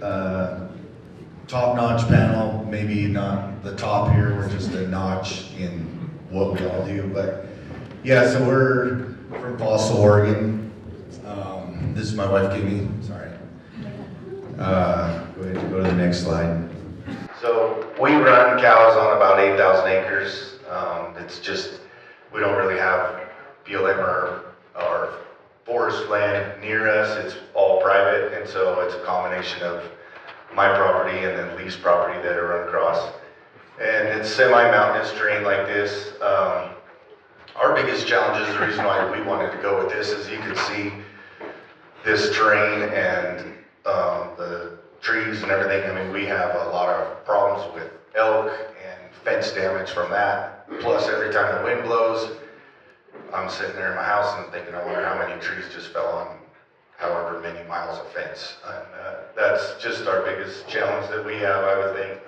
top-notch panel, maybe not the top here, we're just a notch in what we all do, but yeah, so we're from Fossil, Oregon. This is my wife, Kimsey, sorry. Go ahead and go to the next slide. So we run cows on about 8,000 acres. It's just, we don't really have BLM or forest land near us. It's all private, and so it's a combination of my property and then leased property that are run across. And it's semi-mountainous terrain like this. Our biggest challenge is the reason why we wanted to go with this is you can see this terrain and the trees and everything. I mean, we have a lot of problems with elk and fence damage from that. Plus, every time the wind blows, I'm sitting there in my house and thinking, I wonder how many trees just fell on however many miles of fence. And that's just our biggest challenge that we have, I would think.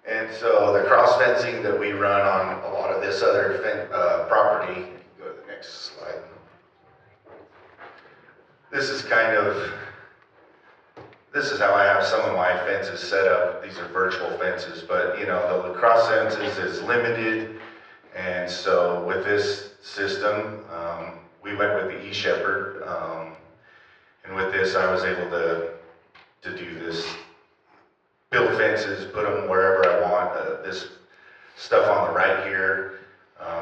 And so the cross fencing that we run on a lot of this other property, go to the next slide. This is how I have some of my fences set up. These are virtual fences, but you know, the cross fences is limited. And so with this system, we went with the E-Shepherd, and with this I was able to do this, build fences, put them wherever I want. This stuff on the right here,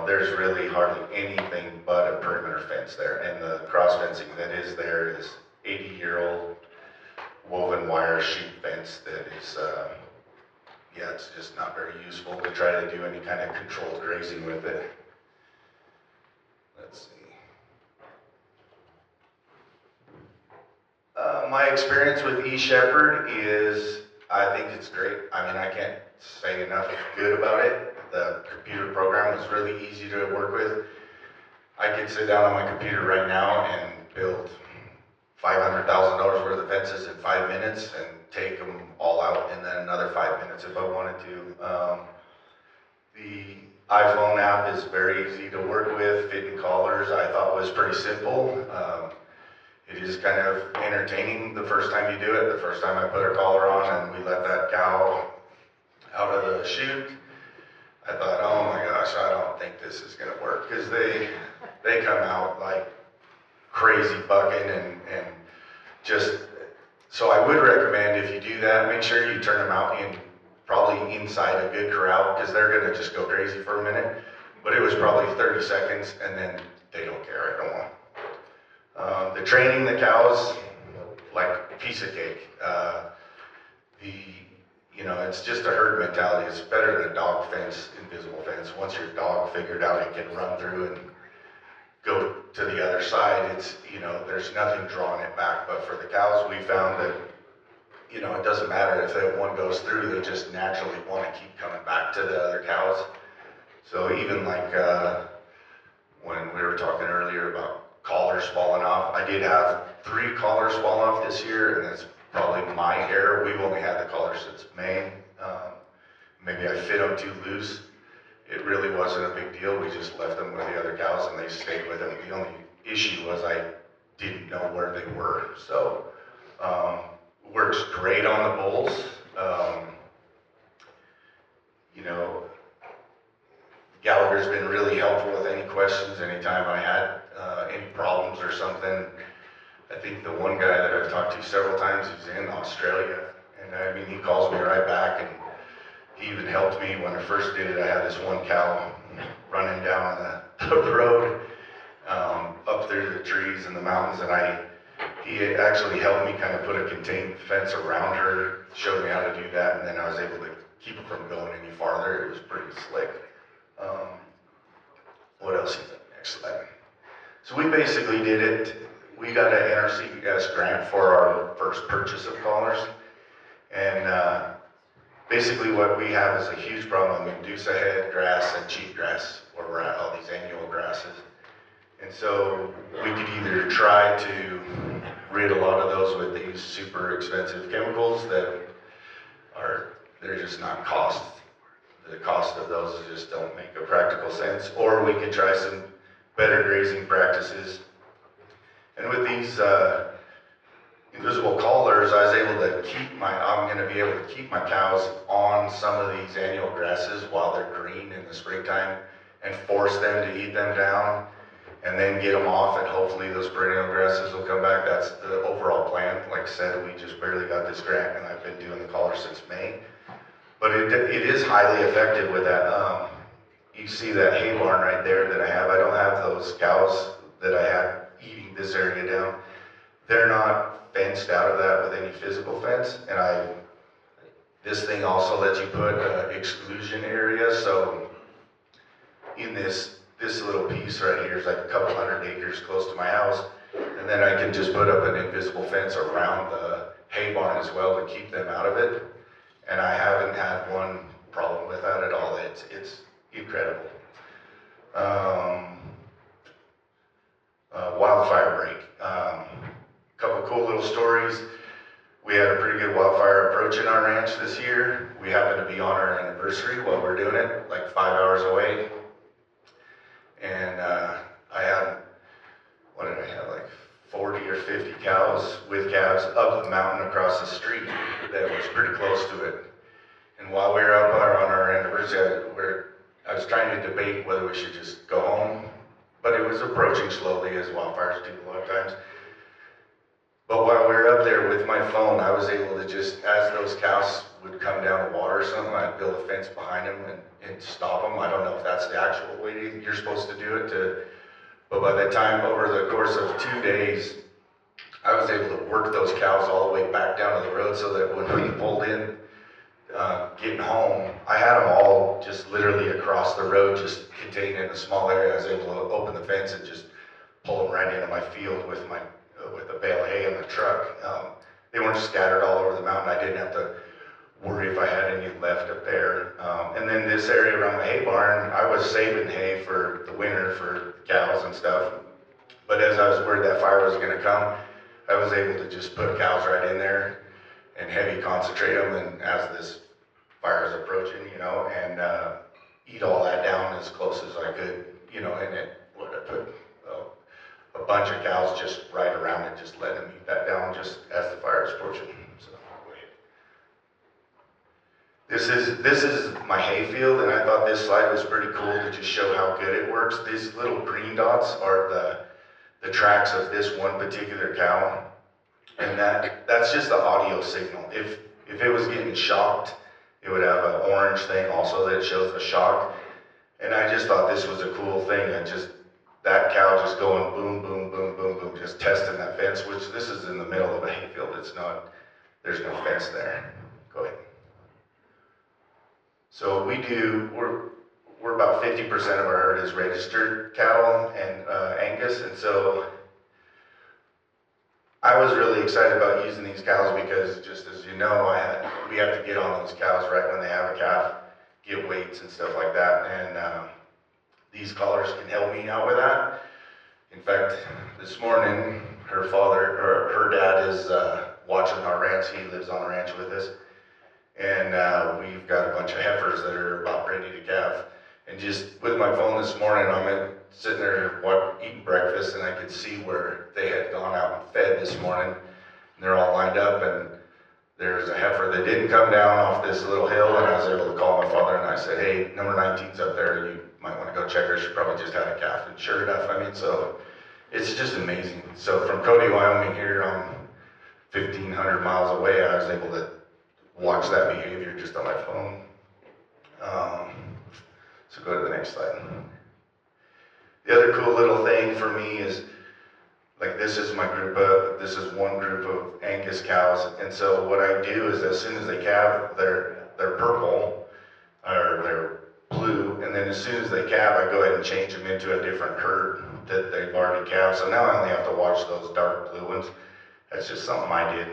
there's really hardly anything but a perimeter fence there, and the cross fencing that is there is 80-year-old woven wire sheet fence that is, yeah, it's just not very useful to try to do any kind of controlled grazing with it. Let's see. My experience with E-Shepherd is, I think it's great. I mean, I can't say enough good about it. The computer program was really easy to work with. I could sit down on my computer right now and build $500,000 worth of fences in 5 minutes and take them all out in then another 5 minutes if I wanted to. The iPhone app is very easy to work with. Fitting collars I thought was pretty simple. It is kind of entertaining the first time you do it. The first time I put a collar on and we let that cow out of the chute, I thought, oh my gosh, I don't think this is gonna work, because they come out like crazy bucking and just, so I would recommend if you do that, make sure you turn them out in probably inside a good corral, because they're gonna just go crazy for a minute. But it was probably 30 seconds and then they don't care, I don't want. The training the cows, like a piece of cake. You know, it's just a herd mentality. It's better than a dog fence, invisible fence. Once your dog figured out it can run through and go to the other side, it's, you know, there's nothing drawing it back. But for the cows, we found that, you know, it doesn't matter if that one goes through, they just naturally want to keep coming back to the other cows. So even like when we were talking earlier about collars falling off, I did have 3 collars fall off this year, and that's probably my error. We've only had the collars since May. Maybe I fit them too loose. It really wasn't a big deal. We just left them with the other cows and they stayed with them. The only issue was I didn't know where they were. So works great on the bulls. You know, Gallagher's been really helpful with any questions anytime I had any problems or something. I think the one guy that I've talked to several times, he's in Australia, and I mean, he calls me right back, and he even helped me when I first did it. I had this one cow running down the road up through the trees and the mountains, and he actually helped me kind of put a contained fence around her, showed me how to do that, and then I was able to keep it from going any farther. It was pretty slick. What else is that? Next slide. So we basically did it. We got an NRCS grant for our first purchase of collars, and basically what we have is a huge problem with Medusa head grass and cheatgrass, where we're at, all these annual grasses. And so we could either try to rid a lot of those with these super expensive chemicals that they're just not the cost of those just don't make a practical sense, or we could try some better grazing practices. And with these invisible collars, colors, I was able to I'm going to be able to keep my cows on some of these annual grasses while they're green in the springtime and force them to eat them down and then get them off, and hopefully those perennial grasses will come back. That's the overall plan. Like I said, we just barely got this grant, and I've been doing the collar since May. But it is highly effective with that. You see that hay barn right there that I have. I don't have those cows that I had eating this area down. They're not fenced out of that with any physical fence, and this thing also lets you put exclusion area. So in this little piece right here is like a couple hundred acres close to my house, and then I can just put up an invisible fence around the hay barn as well to keep them out of it. And I haven't had one problem with that at all. It's incredible. Wildfire break. Couple cool little stories. We had a pretty good wildfire approaching our ranch this year. We happened to be on our anniversary while we're doing it, like 5 hours away. And I had, what did I have, like 40 or 50 cows with calves up the mountain across the street that was pretty close to it. And while we were up on our anniversary, I was trying to debate whether we should just go home, but it was approaching slowly, as wildfires do a lot of times. But while we were up there with my phone, I was able to just, as those cows would come down the water or something, I'd build a fence behind them and stop them. I don't know if that's the actual way you're supposed to do it, but by the time, over the course of 2 days, I was able to work those cows all the way back down to the road so that when we pulled in, getting home, I had them all just literally across the road, just contained in a small area. I was able to open the fence and just pull them right into my field with a bale of hay in the truck. They weren't scattered all over the mountain. I didn't have to worry if I had any left up there. And then this area around my hay barn, I was saving hay for the winter for cows and stuff. But as I was worried that fire was going to come, I was able to just put cows right in there and heavy concentrate them, and as this fire is approaching, and eat all that down as close as I could, and I put a bunch of cows just right around it, just letting them eat that down just as the fire is approaching. So this is my hay field, and I thought this slide was pretty cool to just show how good it works. These little green dots are the tracks of this one particular cow. And that's just the audio signal. If it was getting shocked, it would have an orange thing also that shows the shock. And I just thought this was a cool thing. And just that cow just going boom, boom, boom, boom, boom, just testing that fence, which this is in the middle of a hayfield. There's no fence there. Go ahead. So we're about 50% of our herd is registered cattle and Angus, and so I was really excited about using these cows because, just as you know, we have to get on those cows right when they have a calf, get weights and stuff like that, and these collars can help me out with that. In fact, this morning, her dad is watching our ranch. He lives on the ranch with us, and we've got a bunch of heifers that are about ready to calve. And just with my phone this morning, I'm sitting there eating breakfast, and I could see where they had gone out and fed this morning. And they're all lined up, and there's a heifer that didn't come down off this little hill, and I was able to call my father, and I said, hey, number 19's up there. You might want to go check her. She probably just had a calf. And sure enough, so it's just amazing. So from Cody, Wyoming here, I'm 1,500 miles away. I was able to watch that behavior just on my phone. So go to the next slide. The other cool little thing for me is, like, this is one group of Angus cows, and so what I do is as soon as they calve, they're purple, or they're blue, and then as soon as they calve, I go ahead and change them into a different herd that they've already calved, so now I only have to watch those dark blue ones. That's just something I did.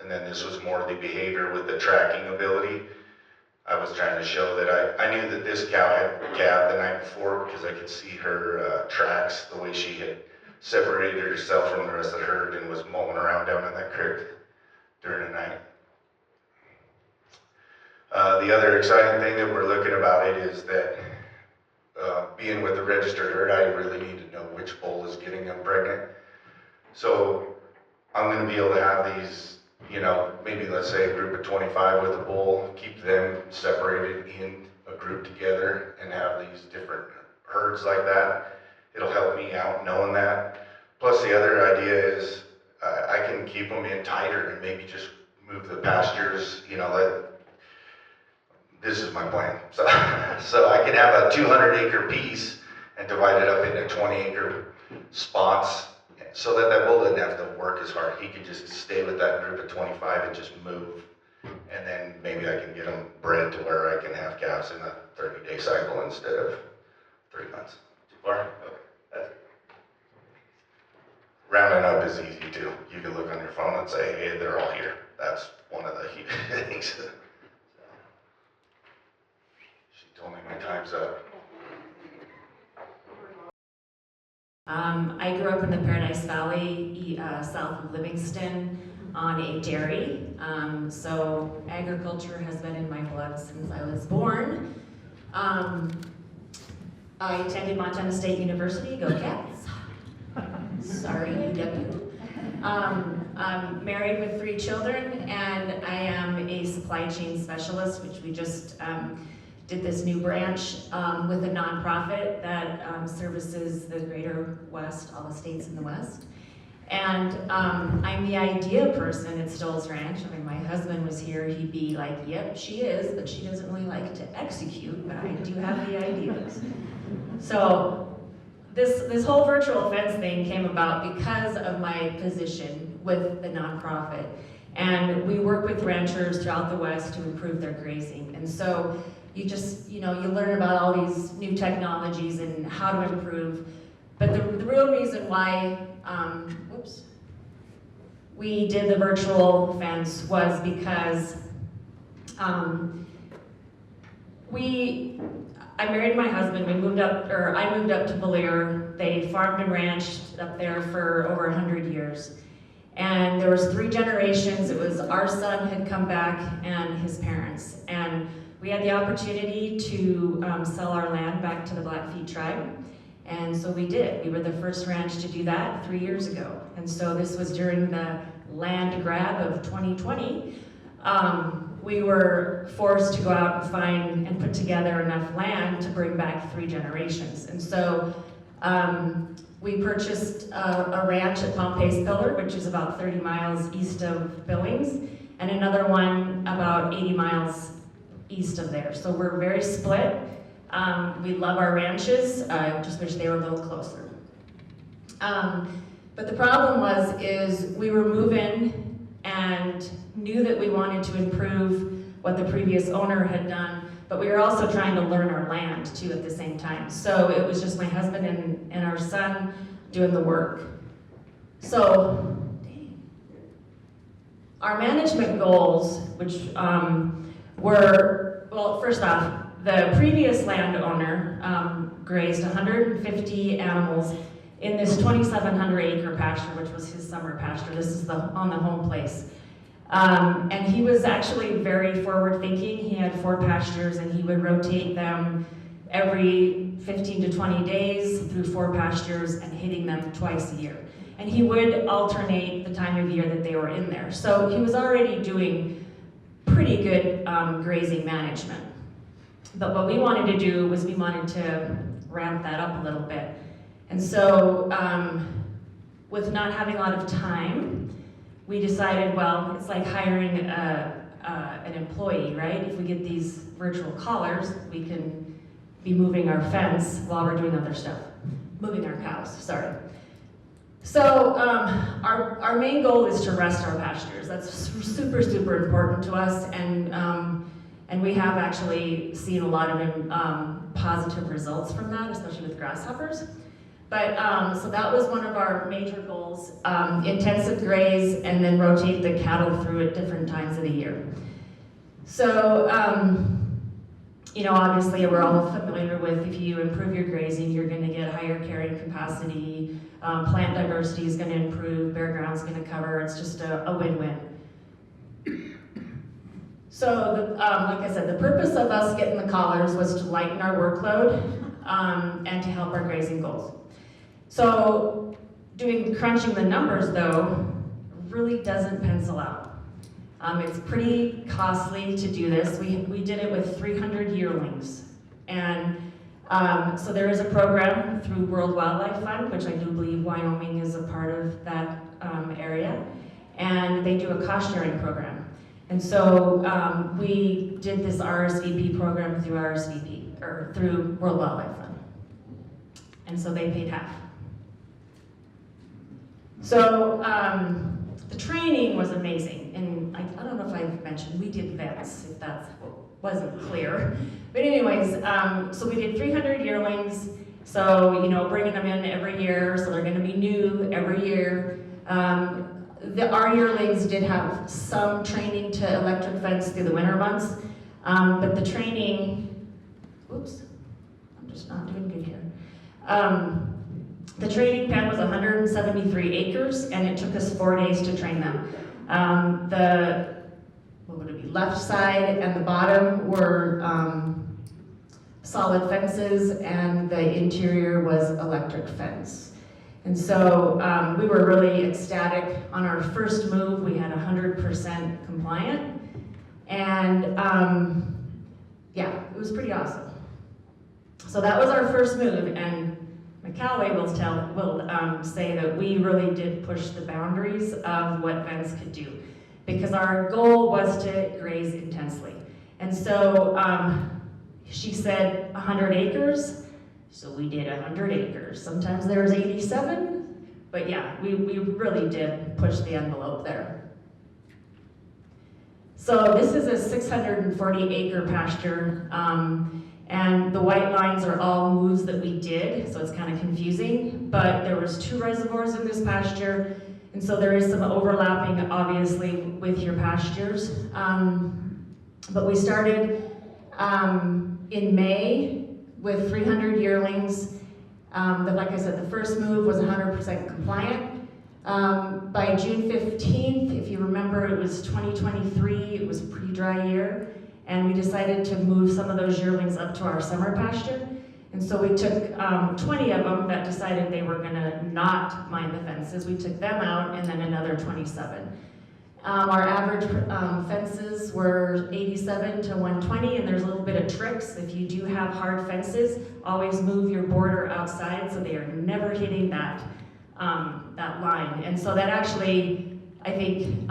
And then this was more the behavior with the tracking ability. I was trying to show that I knew that this cow had calved the night before because I could see her tracks, the way she had separated herself from the rest of the herd and was mulling around down in that creek during the night. The other exciting thing that we're looking about it is that being with the registered herd, I really need to know which bull is getting them pregnant. So I'm gonna be able to have these, you know, maybe let's say a group of 25 with a bull, keep them separated in a group together and have these different herds like that. It'll help me out knowing that. Plus the other idea is I can keep them in tighter and maybe just move the pastures, you know, this is my plan. So, so I can have a 200-acre piece and divide it up into 20-acre spots so that that bull doesn't have to work as hard. He can just stay with that group of 25 and just move. And then maybe I can get them bred to where I can have calves in a 30-day cycle instead of 3 months. Too far? Okay. That's it. Rounding up is easy too. You can look on your phone and say, hey, they're all here. That's one of the things. She told me my time's up. I grew up in the Paradise Valley, south of Livingston, on a dairy. So agriculture has been in my blood since I was born. I attended Montana State University, go Cats. Sorry, UW. I'm married with 3 children, and I am a supply chain specialist, which we just did this new branch with a nonprofit that services the greater West, all the states in the West. And I'm the idea person at Stoll's Ranch. I mean, my husband was here, he'd be like, yep, she is, but she doesn't really like to execute, but I do have the ideas. So this whole virtual fence thing came about because of my position with the nonprofit. And we work with ranchers throughout the West to improve their grazing. And so you just, you learn about all these new technologies and how to improve. But the real reason why we did the virtual fence was because I married my husband. I moved up to Belair. They farmed and ranched up there for over 100 years. And there was 3 generations. It was our son had come back and his parents. And we had the opportunity to sell our land back to the Blackfeet tribe. And so we did. We were the first ranch to do that 3 years ago. And so this was during the land grab of 2020. We were forced to go out and find and put together enough land to bring back 3 generations. And so we purchased a ranch at Pompey's Pillar, which is about 30 miles east of Billings, and another one about 80 miles east of there. So we're very split. We love our ranches, just wish they were a little closer. But the problem is we were moving and knew that we wanted to improve what the previous owner had done, but we were also trying to learn our land too at the same time. So it was just my husband and our son doing the work. So our management goals, which were, well, first off, the previous landowner grazed 150 animals in this 2,700 acre pasture, which was his summer pasture. This is on the home place. And he was actually very forward thinking. He had 4 pastures and he would rotate them every 15 to 20 days through 4 pastures and hitting them twice a year. And he would alternate the time of year that they were in there. So he was already doing pretty good grazing management. But what we wanted to do was we wanted to ramp that up a little bit. And so with not having a lot of time, we decided, well, it's like hiring an employee, right? If we get these virtual collars, we can be moving our fence while we're doing other stuff. Moving our cows, sorry. So our main goal is to rest our pastures. That's super, super important to us. And we have actually seen a lot of positive results from that, especially with grasshoppers. But so that was one of our major goals, intensive graze and then rotate the cattle through at different times of the year. So, obviously we're all familiar with if you improve your grazing, you're gonna get higher carrying capacity, plant diversity is gonna improve, bare ground's gonna cover, it's just a win-win. So, like I said, the purpose of us getting the collars was to lighten our workload and to help our grazing goals. So Crunching the numbers though, really doesn't pencil out. It's pretty costly to do this. We did it with 300 yearlings. And so there is a program through World Wildlife Fund, which I do believe Wyoming is a part of that area. And they do a cost sharing program. And so we did this RSVP program through through World Wildlife Fund. And so they paid half. So the training was amazing, and I don't know if I've mentioned, we did vets, if that wasn't clear. But anyways, so we did 300 yearlings, so, you know, bringing them in every year, so they're gonna be new every year. Our yearlings did have some training to electric fence through the winter months, but the training, oops, I'm just not doing good here. The training pen was 173 acres, and it took us 4 days to train them. What would it be, left side and the bottom were solid fences, and the interior was electric fence. And so we were really ecstatic. On our first move, we had 100% compliant, and yeah, it was pretty awesome. So that was our first move, and McCallaway will say that we really did push the boundaries of what Vence could do, because our goal was to graze intensely. And so she said 100 acres, so we did 100 acres. Sometimes there was 87, but yeah, we really did push the envelope there. So this is a 640 acre pasture. And the white lines are all moves that we did, so it's kind of confusing, but there was 2 reservoirs in this pasture, and so there is some overlapping, obviously, with your pastures. But we started in May with 300 yearlings. Like I said, the first move was 100% compliant. By June 15th, if you remember, it was 2023, it was a pretty dry year. And we decided to move some of those yearlings up to our summer pasture. And so we took 20 of them that decided they were gonna not mind the fences. We took them out, and then another 27. Our average fences were 87 to 120, and there's a little bit of tricks. If you do have hard fences, always move your border outside so they are never hitting that line. And so that actually, I think,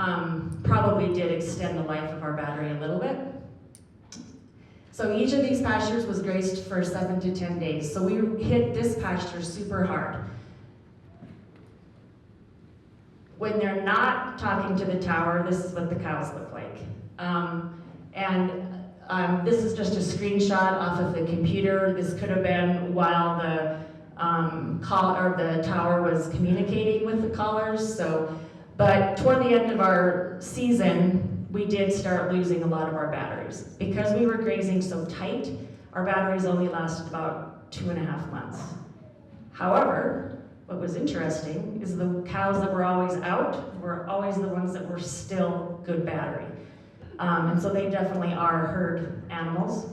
probably did extend the life of our battery a little bit. So each of these pastures was grazed for 7 to 10 days. So we hit this pasture super hard. When they're not talking to the tower, this is what the cows look like. This is just a screenshot off of the computer. This could have been while the the tower was communicating with the callers. But toward the end of our season, we did start losing a lot of our batteries. Because we were grazing so tight, our batteries only lasted about 2.5 months. However, what was interesting is the cows that were always out were always the ones that were still good battery. And so they definitely are herd animals.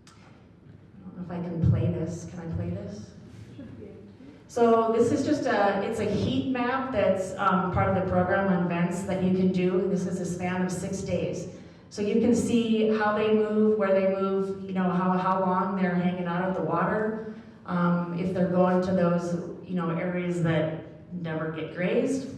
I don't know if I can play this. Can I play this? So this is just it's a heat map that's part of the program on Vence that you can do. This is a span of 6 days. So you can see how they move, where they move, you know, how long they're hanging out of the water, if they're going to those, you know, areas that never get grazed.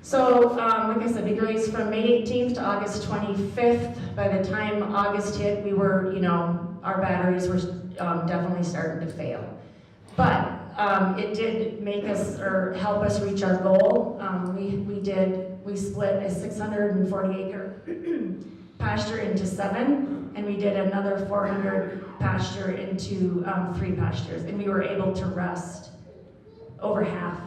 So, like I said, we grazed from May 18th to August 25th. By the time August hit, we were, you know, our batteries were definitely starting to fail. But it did make us, or help us reach our goal. We split a 640 acre pasture into 7, and we did another 400 pasture into 3 pastures. And we were able to rest over half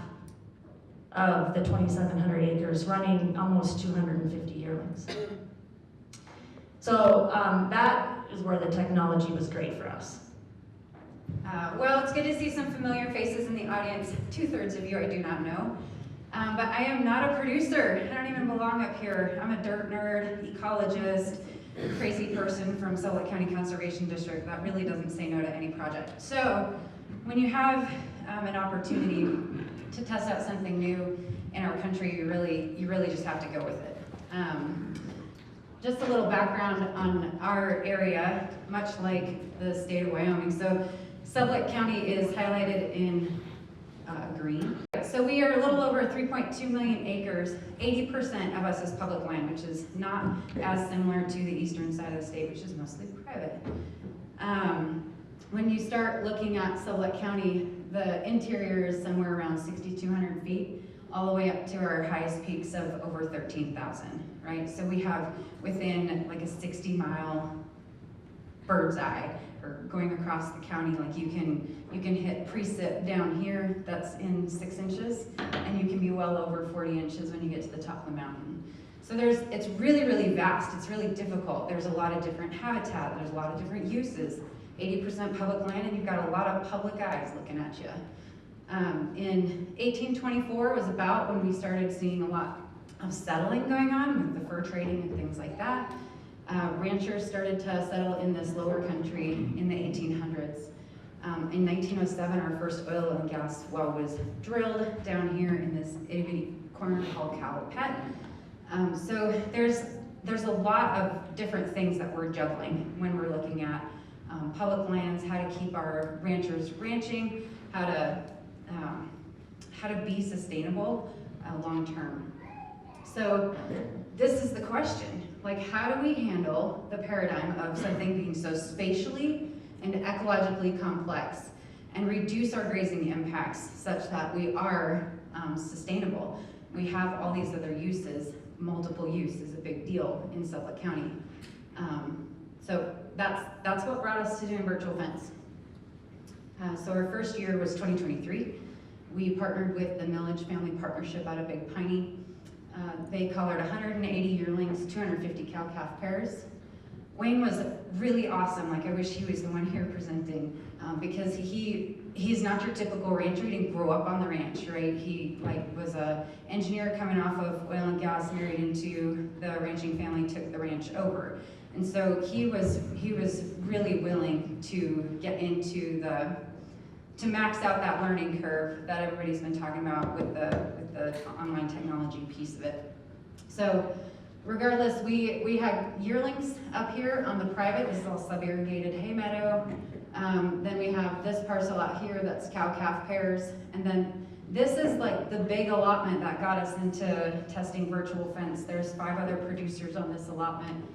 of the 2,700 acres, running almost 250 yearlings. So that is where the technology was great for us. Well, it's good to see some familiar faces in the audience. 2/3 of you I do not know. But I am not a producer. I don't even belong up here. I'm a dirt nerd, ecologist, crazy person from Sublette County Conservation District that really doesn't say no to any project. So when you have an opportunity to test out something new in our country, you really just have to go with it. Just a little background on our area, much like the state of Wyoming. So Sublette County is highlighted in green. So we are a little over 3.2 million acres. 80% of us is public land, which is not as similar to the eastern side of the state, which is mostly private. When you start looking at Sublette County, the interior is somewhere around 6,200 feet, all the way up to our highest peaks of over 13,000, right? So we have within like a 60-mile bird's eye, or going across the county, like you can hit precip down here, that's in 6 inches, and you can be well over 40 inches when you get to the top of the mountain. So it's really, really vast, it's really difficult. There's a lot of different habitat, there's a lot of different uses. 80% public land, and you've got a lot of public eyes looking at you. In 1824 was about when we started seeing a lot of settling going on with the fur trading and things like that. Ranchers started to settle in this lower country in the 1800s. In 1907, our first oil and gas well was drilled down here in this itty-bitty corner called Calving. So there's a lot of different things that we're juggling when we're looking at public lands, how to keep our ranchers ranching, how to be sustainable long term. So this is the question, like how do we handle the paradigm of something being so spatially and ecologically complex and reduce our grazing impacts such that we are sustainable? We have all these other uses. Multiple use is a big deal in Sublette County. So that's what brought us to doing virtual fence. So our first year was 2023. We partnered with the Millage Family Partnership out of Big Piney. They collared 180 yearlings, 250 cow-calf pairs. Wayne was really awesome. Like I wish he was the one here presenting because he's not your typical rancher. He didn't grow up on the ranch, right? He was a engineer coming off of oil and gas, married into the ranching family, took the ranch over. And so he was really willing to get into to max out that learning curve that everybody's been talking about with the online technology piece of it. So regardless, we had yearlings up here on the private. This is all sub-irrigated hay meadow. Then we have this parcel out here that's cow-calf pairs. And then this is like the big allotment that got us into testing virtual fence. There's 5 other producers on this allotment.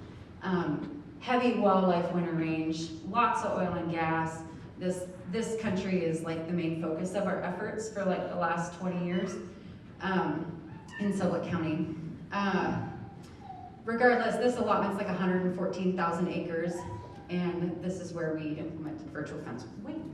Heavy wildlife winter range, lots of oil and gas. This country is like the main focus of our efforts for like the last 20 years in Sublette County. Regardless, this allotment's like 114,000 acres, and this is where we implemented virtual fence with Wayne.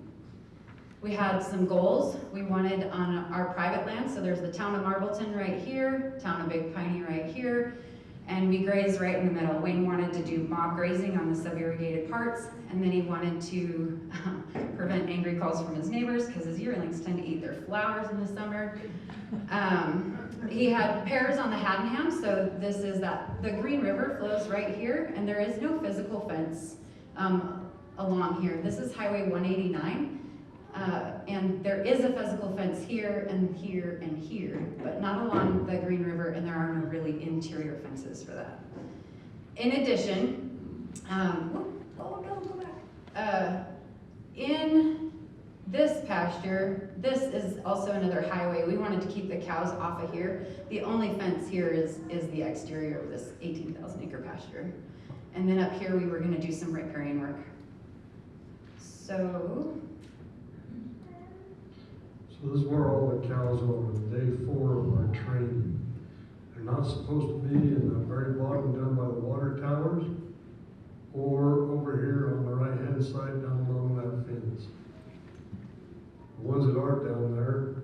We had some goals we wanted on our private land, so there's the town of Marbleton right here, town of Big Piney right here, and we graze right in the middle. Wayne wanted to do mob grazing on the sub-irrigated parts, and then he wanted to prevent angry calls from his neighbors because his yearlings tend to eat their flowers in the summer. He had pairs on the Haddenham, so this is the Green River flows right here, and there is no physical fence along here. This is Highway 189. And there is a physical fence here and here and here, but not along the Green River, and there are no really interior fences for that. In addition, in this pasture, this is also another highway. We wanted to keep the cows off of here. The only fence here is the exterior of this 18,000 acre pasture. And then up here, we were gonna do some riparian work. So this is where all the cows are on day 4 of our training. They're not supposed to be in the very bottom down by the water towers or over here on the right hand side down along that fence. The ones that are down there,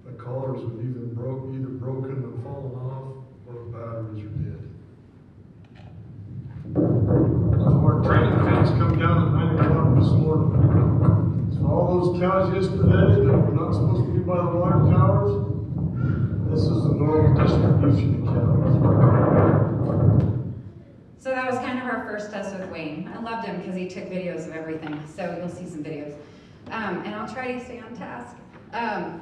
the collars have either broken or fallen off, or the batteries are dead. So our training fence come down at 9 o'clock this morning. So all those cows yesterday that were not supposed to be by the water towers, this is the normal distribution of cows. So that was kind of our first test with Wayne. I loved him because he took videos of everything, so you'll see some videos. And I'll try to stay on task.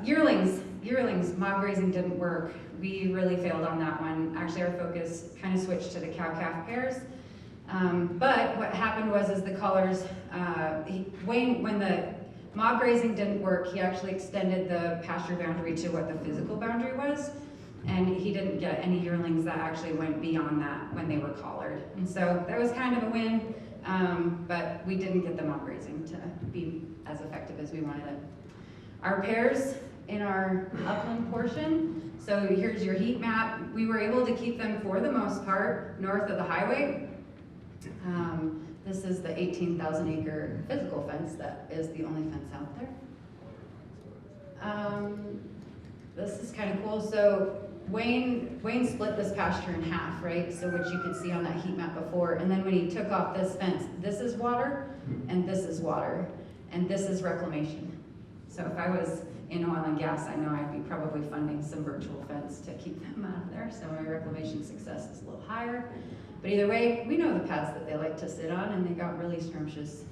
Yearlings, mob grazing didn't work. We really failed on that one. Actually, our focus kind of switched to the cow-calf pairs. But what happened was the collars, when the mob grazing didn't work, he actually extended the pasture boundary to what the physical boundary was. And he didn't get any yearlings that actually went beyond that when they were collared. And so that was kind of a win, but we didn't get the mob grazing to be as effective as we wanted it. Our pairs in our upland portion, so here's your heat map. We were able to keep them for the most part north of the highway. This is the 18,000 acre physical fence that is the only fence out there. This is kind of cool. So Wayne split this pasture in half, right? So which you could see on that heat map before. And then when he took off this fence, this is water, and this is water, and this is reclamation. So if I was in oil and gas, I know I'd be probably funding some virtual fence to keep them out of there. So my reclamation success is a little higher. But either way, we know the paths that they like to sit on, and they got really scrumptious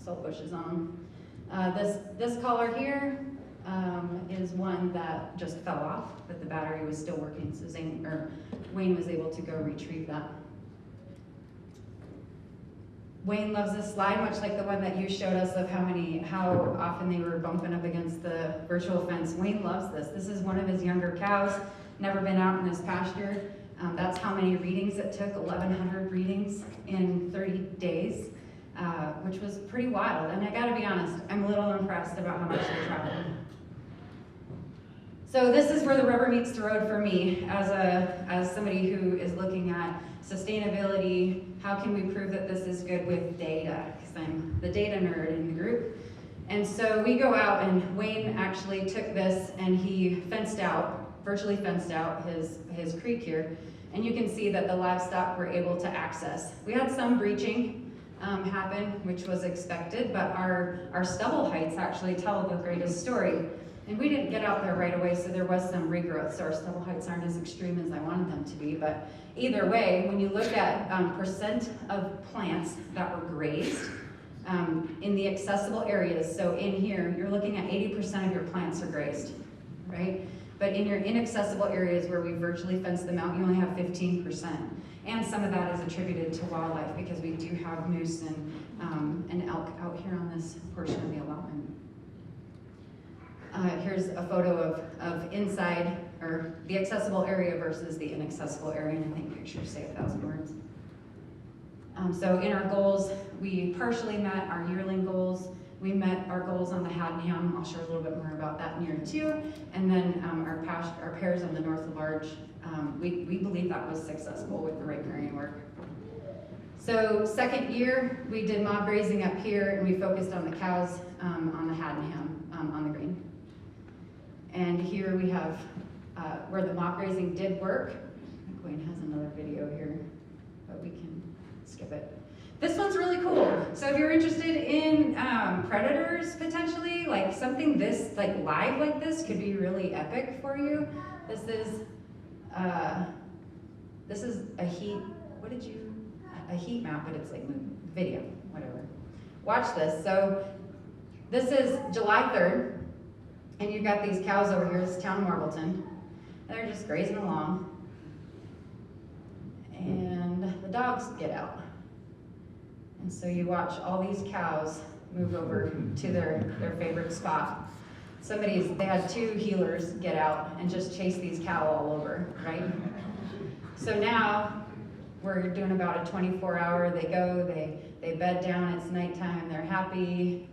salt bushes on them. This collar here is one that just fell off, but the battery was still working, so Wayne was able to go retrieve that. Wayne loves this slide, much like the one that you showed us of how often they were bumping up against the virtual fence. Wayne loves this. This is one of his younger cows, never been out in this pasture. That's how many readings it took, 1,100 readings in 30 days, which was pretty wild. And I gotta be honest, I'm a little impressed about how much they traveled. So this is where the rubber meets the road for me as somebody who is looking at sustainability. How can we prove that this is good with data? Because I'm the data nerd in the group. And so we go out, and Wayne actually took this and he virtually fenced out his creek here. And you can see that the livestock were able to access. We had some breaching happen, which was expected, but our stubble heights actually tell the greatest story. And we didn't get out there right away, so there was some regrowth, so our stubble heights aren't as extreme as I wanted them to be. But either way, when you look at percent of plants that were grazed in the accessible areas, so in here, you're looking at 80% of your plants are grazed, right? But in your inaccessible areas where we virtually fence them out, you only have 15%. And some of that is attributed to wildlife, because we do have moose and elk out here on this portion of the allotment. Here's a photo of inside, or the accessible area versus the inaccessible area, and I think pictures say 1,000 words. So in our goals, we partially met our yearling goals. We met our goals on the Haddenham. I'll share a little bit more about that in year 2. And then our pairs on the North Large, we believe that was successful with the right pairing work. So second year, we did mob grazing up here, and we focused on the cows on the Haddenham, on the green. And here we have where the mob grazing did work. Wayne has another video here, but we can skip it. This one's really cool. So if you're interested in predators potentially, like something this like live like this could be really epic for you. This is a heat map, but it's like video, whatever. Watch this. So this is July 3rd. And you've got these cows over here, this town of Marbleton. They're just grazing along. And the dogs get out. And so you watch all these cows move over to their favorite spot. They had 2 healers get out and just chase these cows all over, right? So now we're doing about a 24-hour, they go, they bed down, it's nighttime, they're happy.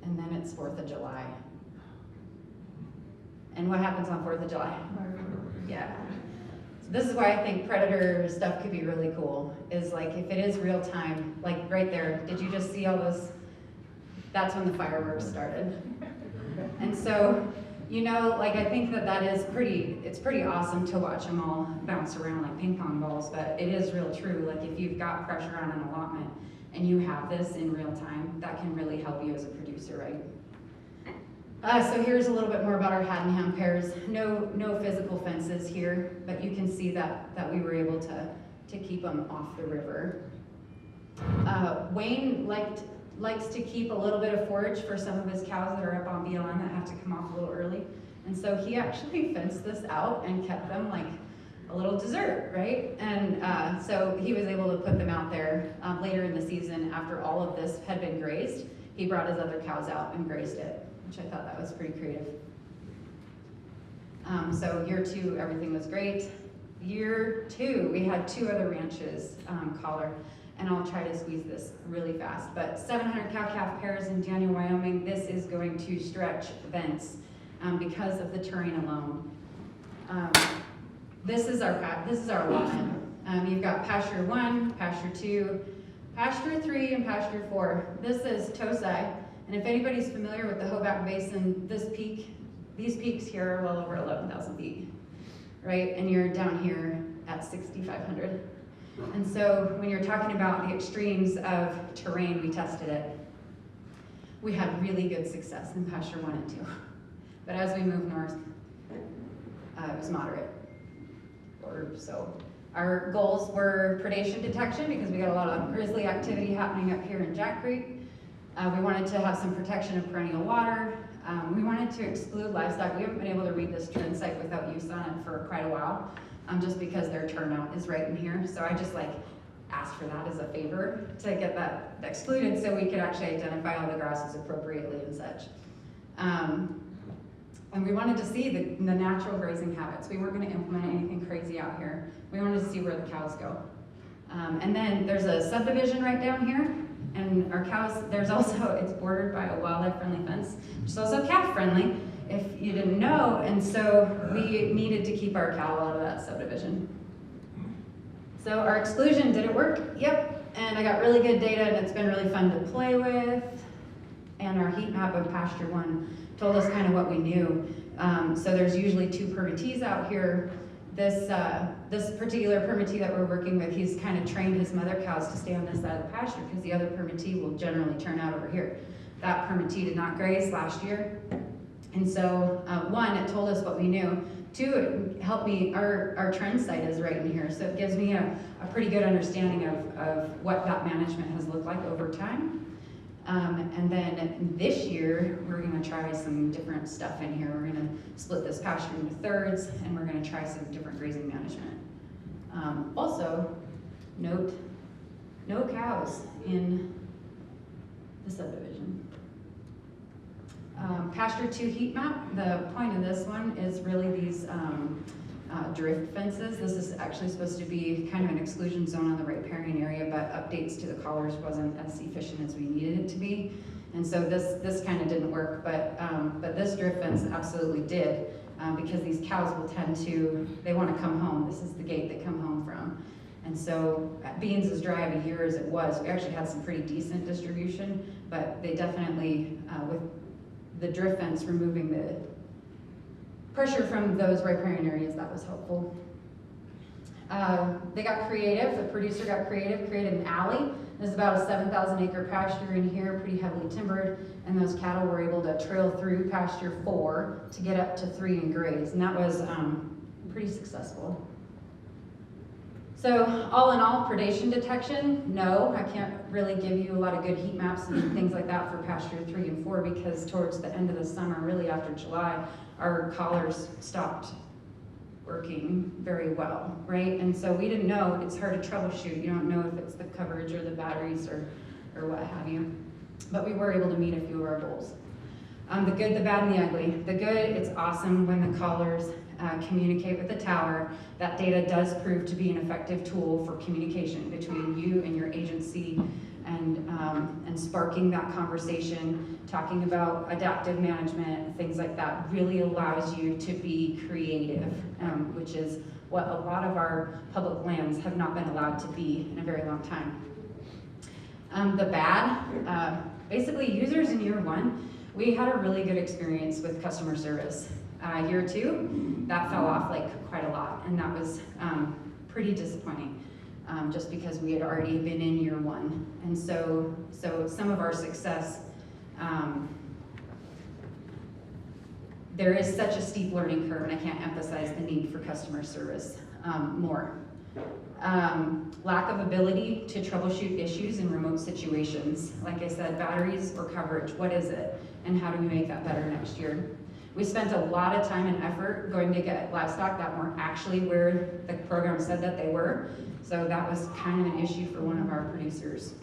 And then it's 4th of July. And what happens on 4th of July? Yeah. So this is why I think predator stuff could be really cool, is like if it is real time, like right there, did you just see all those? That's when the fireworks started. And so, you know, like I think it's pretty awesome to watch them all bounce around like ping pong balls, but it is real true. Like if you've got pressure on an allotment, and you have this in real time, that can really help you as a producer, right? So here's a little bit more about our Haddenham pairs. No physical fences here, but you can see that we were able to keep them off the river. Wayne liked likes to keep a little bit of forage for some of his cows that are up on BLM that have to come off a little early. And so he actually fenced this out and kept them like a little dessert, right? And so he was able to put them out there later in the season after all of this had been grazed. He brought his other cows out and grazed it, which I thought that was pretty creative. So year 2, everything was great. Year 2, we had 2 other ranches collar, and I'll try to squeeze this really fast. But 700 cow-calf pairs in Daniel, Wyoming. This is going to stretch Vence because of the terrain alone. This is our allotment. You've got pasture 1, pasture 2, pasture 3, and pasture 4. This is Toby, and if anybody's familiar with the Hobart Basin, these peaks here are well over 11,000 feet, right? And you're down here at 6,500. And so when you're talking about the extremes of terrain, we tested it. We had really good success in pasture 1 and 2. But as we move north, it was moderate. Or so. Our goals were predation detection because we got a lot of grizzly activity happening up here in Jack Creek. We wanted to have some protection of perennial water. We wanted to exclude livestock. We haven't been able to read this trend site without use on it for quite a while, just because their turnout is right in here. So I just asked for that as a favor to get that excluded so we could actually identify all the grasses appropriately and such. And we wanted to see the natural grazing habits. We weren't going to implement anything crazy out here. We wanted to see where the cows go. And then there's a subdivision right down here. And our cows, it's bordered by a wildlife-friendly fence, which is also calf-friendly, if you didn't know. And so we needed to keep our cattle out of that subdivision. So our exclusion, did it work? Yep. And I got really good data, and it's been really fun to play with. And our heat map of pasture 1 told us kind of what we knew. So there's usually 2 permittees out here. This particular permittee that we're working with, he's kind of trained his mother cows to stay on this side of the pasture because the other permittee will generally turn out over here. That permittee did not graze last year. And so 1, it told us what we knew. 2, it helped me, our trend site is right in here. So it gives me a pretty good understanding of what that management has looked like over time. And then this year, we're gonna try some different stuff in here. We're gonna split this pasture into thirds, and we're gonna try some different grazing management. Also, note, no cows in the subdivision. Pasture 2 heat map, the point of this one is really these drift fences. This is actually supposed to be kind of an exclusion zone on the riparian area, but updates to the collars wasn't as efficient as we needed it to be. And so this kind of didn't work, but this drift fence absolutely did, because these cows will tend to, they want to come home. This is the gate they come home from. And so being as dry of a year as it was, we actually had some pretty decent distribution, but they definitely, with the drift fence removing the pressure from those riparian areas, that was helpful. They got creative, the producer got creative, created an alley. There's about a 7,000 acre pasture in here, pretty heavily timbered, and those cattle were able to trail through pasture 4 to get up to 3 and graze, and that was pretty successful. So all in all, predation detection, no, I can't really give you a lot of good heat maps and things like that for pasture 3 and 4 because towards the end of the summer, really after July, our collars stopped working very well, right? And so we didn't know, it's hard to troubleshoot. You don't know if it's the coverage or the batteries or what have you. But we were able to meet a few of our goals. The good, the bad, and the ugly. The good, it's awesome when the collars communicate with the tower. That data does prove to be an effective tool for communication between you and your agency and sparking that conversation, talking about adaptive management, things like that really allows you to be creative, which is what a lot of our public lands have not been allowed to be in a very long time. The bad, basically users in year 1, we had a really good experience with customer service. Year 2, that fell off quite a lot, and that was pretty disappointing. Just because we had already been in year 1. And so some of our success, there is such a steep learning curve, and I can't emphasize the need for customer service more. Lack of ability to troubleshoot issues in remote situations. Like I said, batteries or coverage, what is it? And how do we make that better next year? We spent a lot of time and effort going to get livestock that weren't actually where the program said that they were. So that was kind of an issue for one of our producers.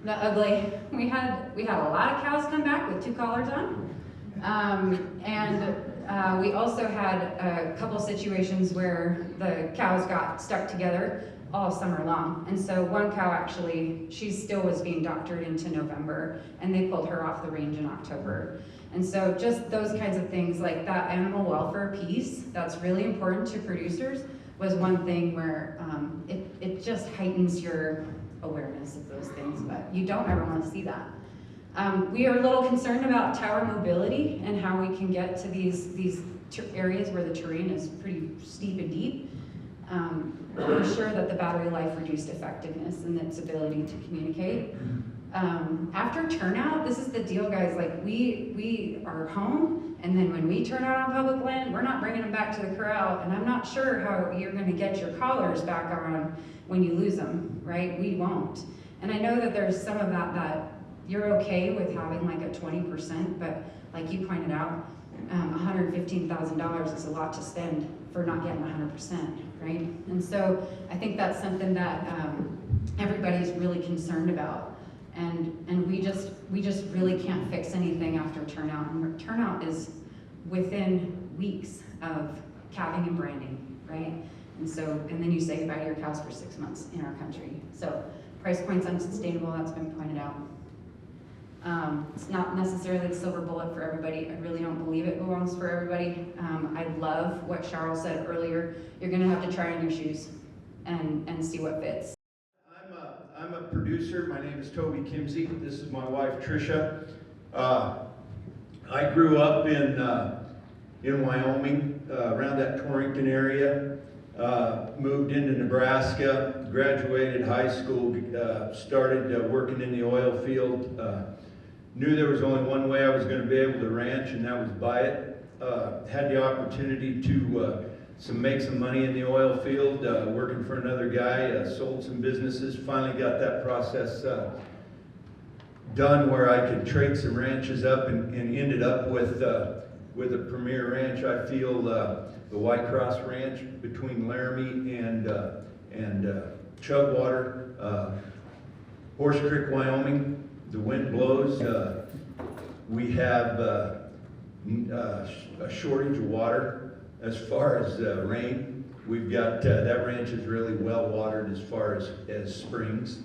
The ugly, we had a lot of cows come back with 2 collars on. We also had a couple situations where the cows got stuck together all summer long. And so one cow actually, she still was being doctored into November, and they pulled her off the range in October. And so just those kinds of things, like that animal welfare piece that's really important to producers, was one thing where it just heightens your awareness of those things, but you don't ever want to see that. We are a little concerned about tower mobility and how we can get to these areas where the terrain is pretty steep and deep. We're sure that the battery life reduced effectiveness and its ability to communicate. After turnout, this is the deal, guys. Like we are home, and then when we turn out on public land, we're not bringing them back to the corral. And I'm not sure how you're going to get your collars back on when you lose them, right? We won't. And I know that there's some of that you're okay with having like a 20%, but like you pointed out, $115,000 is a lot to spend for not getting 100%, right? And so I think that's something that everybody's really concerned about. And we just really can't fix anything after turnout. And turnout is within weeks of calving and branding, right? And then you say goodbye to your cows for 6 months in our country. So price point's unsustainable, that's been pointed out. It's not necessarily the silver bullet for everybody. I really don't believe it belongs for everybody. I love what Charles said earlier. You're gonna have to try on your shoes and see what fits. I'm a producer. My name is Toby Kimsey. This is my wife, Tricia. I grew up in Wyoming, around that Torrington area. Moved into Nebraska, graduated high school, started working in the oil field. Knew there was only one way I was going to be able to ranch, and that was buy it. Had the opportunity to make some money in the oil field, working for another guy, sold some businesses, finally got that process done where I could trade some ranches up and ended up with a premier ranch. I feel the White Cross Ranch between Laramie and Chugwater, Horse Creek, Wyoming. The wind blows. We have a shortage of water as far as rain. We've got, that ranch is really well watered as far as springs.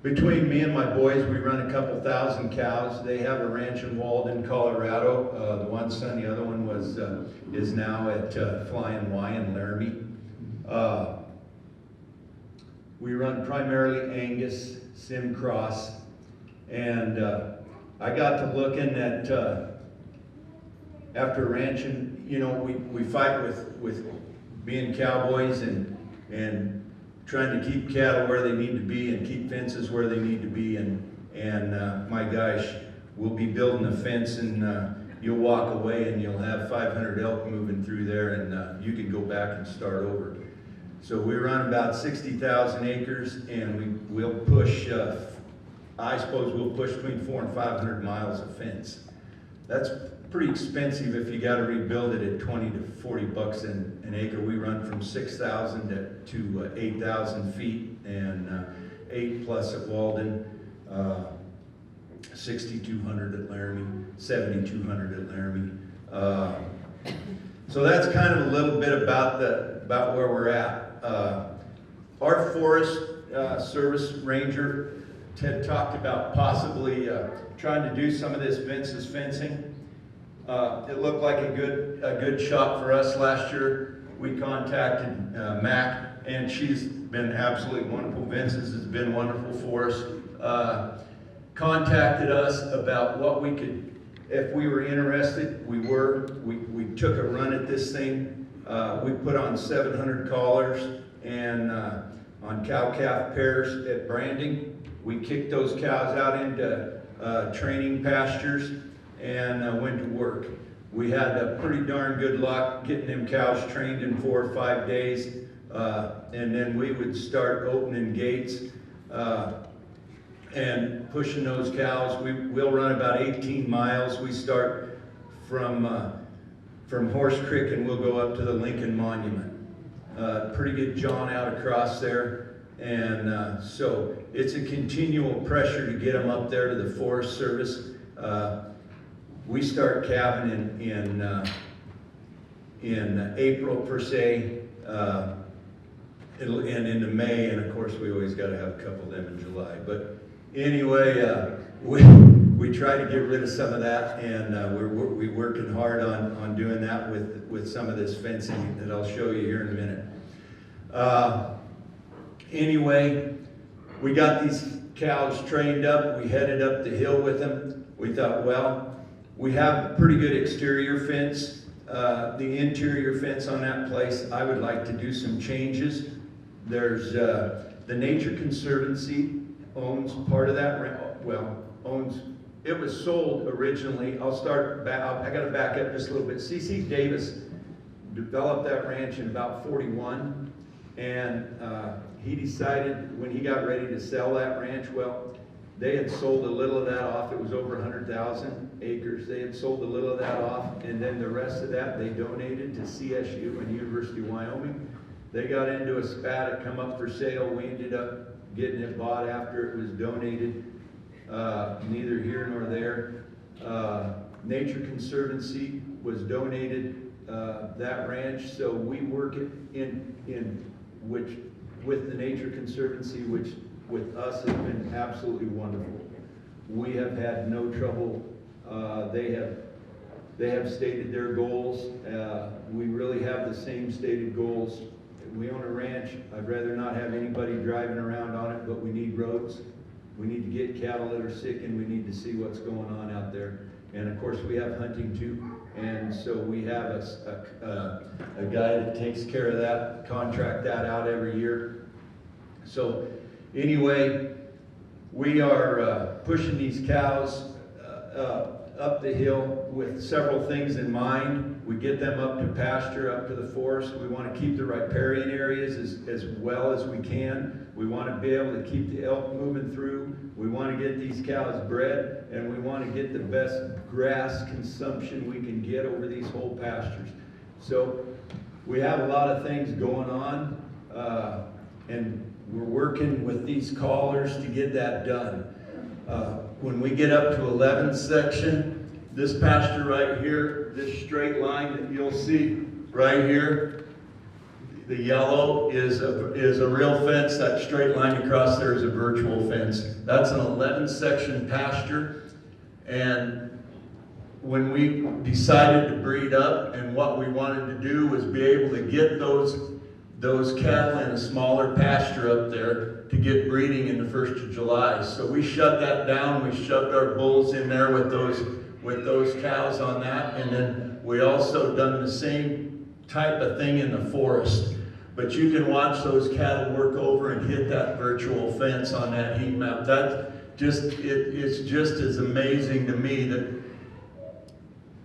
Between me and my boys, we run a couple thousand cows. They have a ranch in Walden, Colorado. The one son, the other one is now at Flying Y in Laramie. We run primarily Angus, Sim Cross, and I got to looking at, after ranching, you know, we fight with being cowboys and trying to keep cattle where they need to be and keep fences where they need to be, and my gosh, we'll be building a fence and you'll walk away and you'll have 500 elk moving through there, and you can go back and start over. So we run about 60,000 acres, and we'll push, I suppose we'll push between 400 and 500 miles of fence. That's pretty expensive if you got to rebuild it at 20 to 40 bucks an acre. We run from 6,000 to 8,000 feet, and 8 plus at Walden, 6,200 at Laramie, 7,200 at Laramie. So that's kind of a little bit about where we're at. Our Forest Service Ranger, Ted, talked about possibly trying to do some of this Vence's fencing. It looked like a good shot for us last year. We contacted Mac, and she's been absolutely wonderful. Vence's has been wonderful for us. Contacted us about what we could, if we were interested. We took a run at this thing. We put on 700 collars and on cow-calf pairs at branding. We kicked those cows out into training pastures and went to work. We had a pretty darn good luck getting them cows trained in 4 or 5 days. And then we would start opening gates and pushing those cows. We'll run about 18 miles. We start from Horse Creek and we'll go up to the Lincoln Monument. Pretty good jaunt out across there. And so it's a continual pressure to get them up there to the Forest Service. We start calving in April per se. It'll end into May, and of course we always got to have a couple of them in July. But anyway, we try to get rid of some of that, and we're working hard on doing that with some of this fencing that I'll show you here in a minute. Anyway, we got these cows trained up. We headed up the hill with them. We thought, well, we have a pretty good exterior fence. The interior fence on that place, I would like to do some changes. There's the Nature Conservancy owns part of that, it was sold originally. I'll start back, I gotta back up just a little bit. C.C. Davis developed that ranch in about 41, and he decided when he got ready to sell that ranch, well, they had sold a little of that off. It was over 100,000 acres. They had sold a little of that off, and then the rest of that they donated to CSU and University of Wyoming. They got into a spat, it come up for sale. We ended up getting it bought after it was donated. Neither here nor there. Nature Conservancy was donated that ranch, so we work it with the Nature Conservancy, which with us has been absolutely wonderful. We have had no trouble. They have stated their goals. We really have the same stated goals. We own a ranch. I'd rather not have anybody driving around on it, but we need roads. We need to get cattle that are sick, and we need to see what's going on out there. And of course, we have hunting too. And so we have a guy that takes care of that, contract that out every year. So anyway, we are pushing these cows up the hill with several things in mind. We get them up to pasture, up to the forest. We want to keep the riparian areas as well as we can. We want to be able to keep the elk moving through. We want to get these cows bred, and we want to get the best grass consumption we can get over these whole pastures. So we have a lot of things going on, and we're working with these callers to get that done. When we get up to 11th section, this pasture right here, this straight line that you'll see right here, the yellow is a real fence. That straight line across there is a virtual fence. That's an 11th section pasture. And when we decided to breed up, and what we wanted to do was be able to get those cattle in a smaller pasture up there to get breeding in the 1st of July. So we shut that down. We shoved our bulls in there with those cows on that, and then we also done the same type of thing in the forest. But you can watch those cattle work over and hit that virtual fence on that heat map. It's just as amazing to me that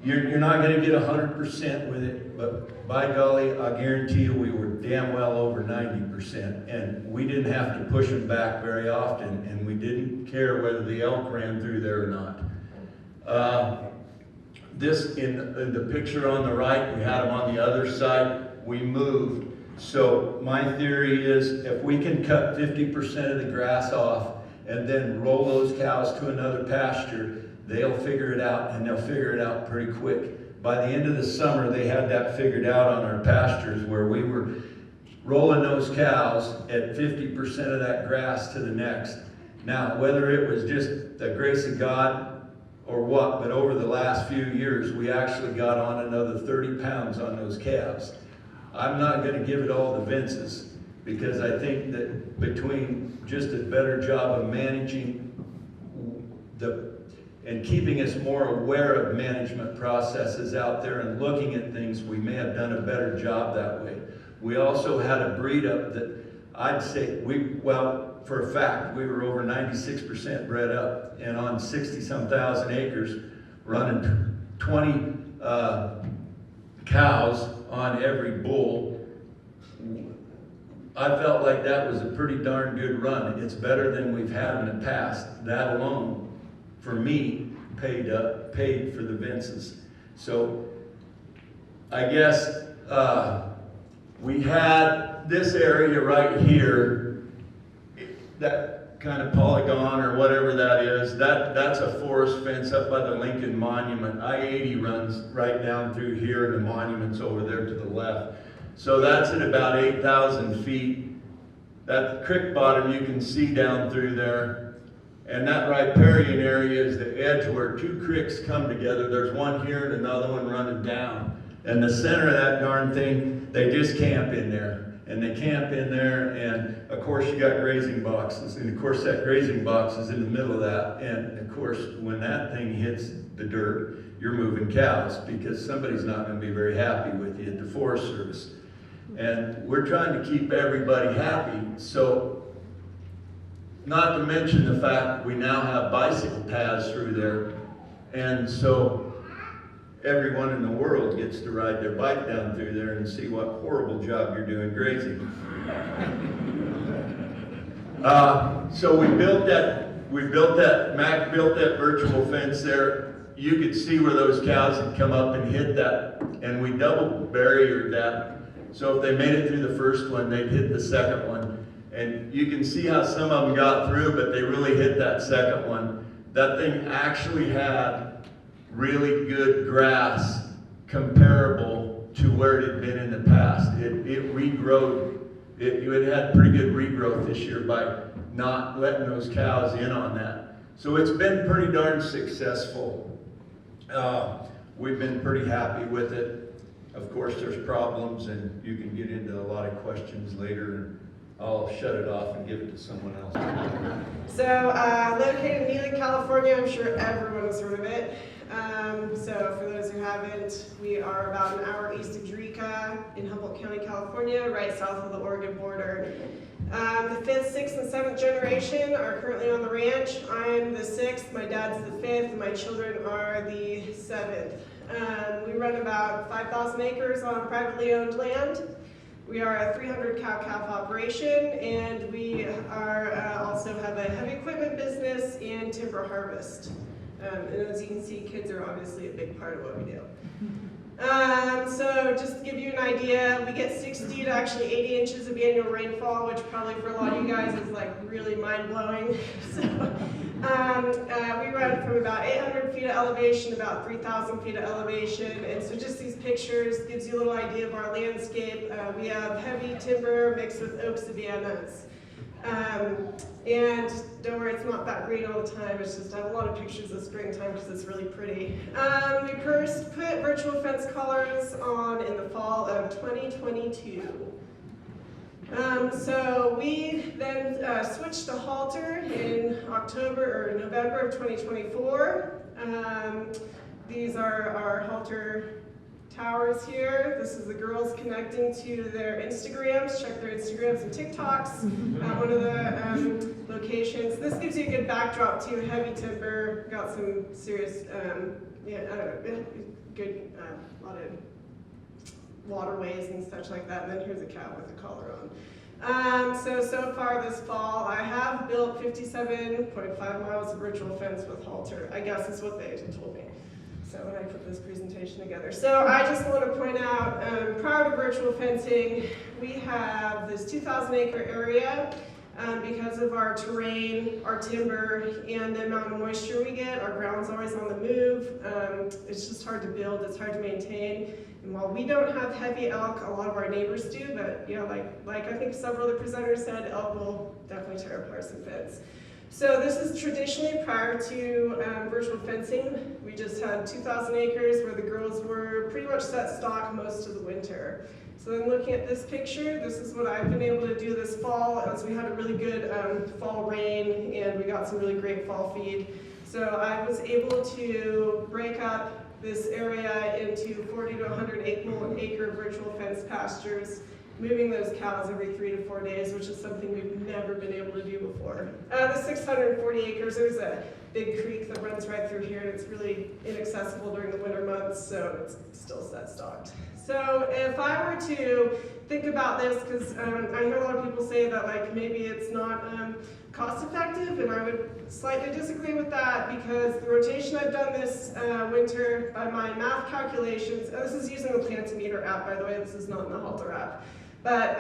you're not going to get 100% with it, but by golly, I guarantee you we were damn well over 90%. And we didn't have to push them back very often, and we didn't care whether the elk ran through there or not. This in the picture on the right, we had them on the other side. We moved. So my theory is if we can cut 50% of the grass off and then roll those cows to another pasture, they'll figure it out, and they'll figure it out pretty quick. By the end of the summer, they had that figured out on our pastures, where we were rolling those cows at 50% of that grass to the next. Now, whether it was just the grace of God or what, but over the last few years, we actually got on another 30 pounds on those calves. I'm not going to give it all to Vence's, because I think that between just a better job of managing and keeping us more aware of management processes out there and looking at things, we may have done a better job that way. We also had a breed up that I'd say, for a fact, we were over 96% bred up, and on 60-some thousand acres, running 20 cows on every bull, I felt like that was a pretty darn good run. It's better than we've had in the past. That alone, for me, paid for the Vences. So I guess we had this area right here, that kind of polygon or whatever that is, that's a forest fence up by the Lincoln Monument. I-80 runs right down through here, and the monument's over there to the left. So that's at about 8,000 feet. That creek bottom you can see down through there. And that riparian area is the edge where two creeks come together. There's one here and another one running down. And the center of that darn thing, they just camp in there. And they camp in there, and of course you got grazing boxes. And of course that grazing box is in the middle of that. And of course, when that thing hits the dirt, you're moving cows, because somebody's not going to be very happy with you at the Forest Service. And we're trying to keep everybody happy. So, not to mention the fact that we now have bicycle paths through there. And so everyone in the world gets to ride their bike down through there and see what horrible job you're doing grazing. So Mac built that virtual fence there. You could see where those cows had come up and hit that, and we double barriered that. So if they made it through the first one, they'd hit the second one. And you can see how some of them got through, but they really hit that second one. That thing actually had really good grass comparable to where it had been in the past. It regrowed. It had pretty good regrowth this year by not letting those cows in on that. So it's been pretty darn successful. We've been pretty happy with it. Of course, there's problems, and you can get into a lot of questions later, and I'll shut it off and give it to someone else. So, located in Neely, California, I'm sure everyone has heard of it. So for those who haven't, we are about an hour east of Eureka in Humboldt County, California, right south of the Oregon border. The 5th, 6th, and 7th generation are currently on the ranch. I'm the 6th, my dad's the 5th, and my children are the 7th. We run about 5,000 acres on privately owned land. We are a 300 cow-calf operation, and we are also have a heavy equipment business and timber harvest. And as you can see, kids are obviously a big part of what we do. So just to give you an idea, we get 60 to actually 80 inches of annual rainfall, which probably for a lot of you guys is like really mind-blowing. So we run from about 800 feet of elevation, about 3,000 feet of elevation. And so just these pictures gives you a little idea of our landscape. We have heavy timber mixed with oak savannas. And don't worry, it's not that green all the time. It's just I have a lot of pictures of springtime because it's really pretty. We first put virtual fence collars on in the fall of 2022. So we then switched to Halter in October or November of 2024. These are our Halter towers here. This is the girls connecting to their Instagrams. Check their Instagrams and TikToks at one of the locations. This gives you a good backdrop too. Heavy timber, got some serious, good, lot of waterways and such like that. And then here's a cow with a collar on. So far this fall, I have built 57.5 miles of virtual fence with Halter. I guess is what they told me. So when I put this presentation together. So I just want to point out, prior to virtual fencing, we have this 2,000 acre area. Because of our terrain, our timber, and the amount of moisture we get, our ground's always on the move. It's just hard to build, it's hard to maintain. And while we don't have heavy elk, a lot of our neighbors do, but you know, like I think several of the presenters said, elk will definitely tear apart some fence. So this is traditionally prior to virtual fencing. We just had 2,000 acres where the girls were pretty much set stock most of the winter. So then looking at this picture, this is what I've been able to do this fall as we had a really good fall rain and we got some really great fall feed. So I was able to break up this area into 40 to 100 acre virtual fence pastures, moving those cows every 3 to 4 days, which is something we've never been able to do before. The 640 acres, there's a big creek that runs right through here, and it's really inaccessible during the winter months, so it's still set stocked. So if I were to think about this, because I hear a lot of people say that like maybe it's not cost effective, and I would slightly disagree with that, because the rotation I've done this winter, by my math calculations, and this is using the Plantimeter app, by the way, this is not in the Halter app. But,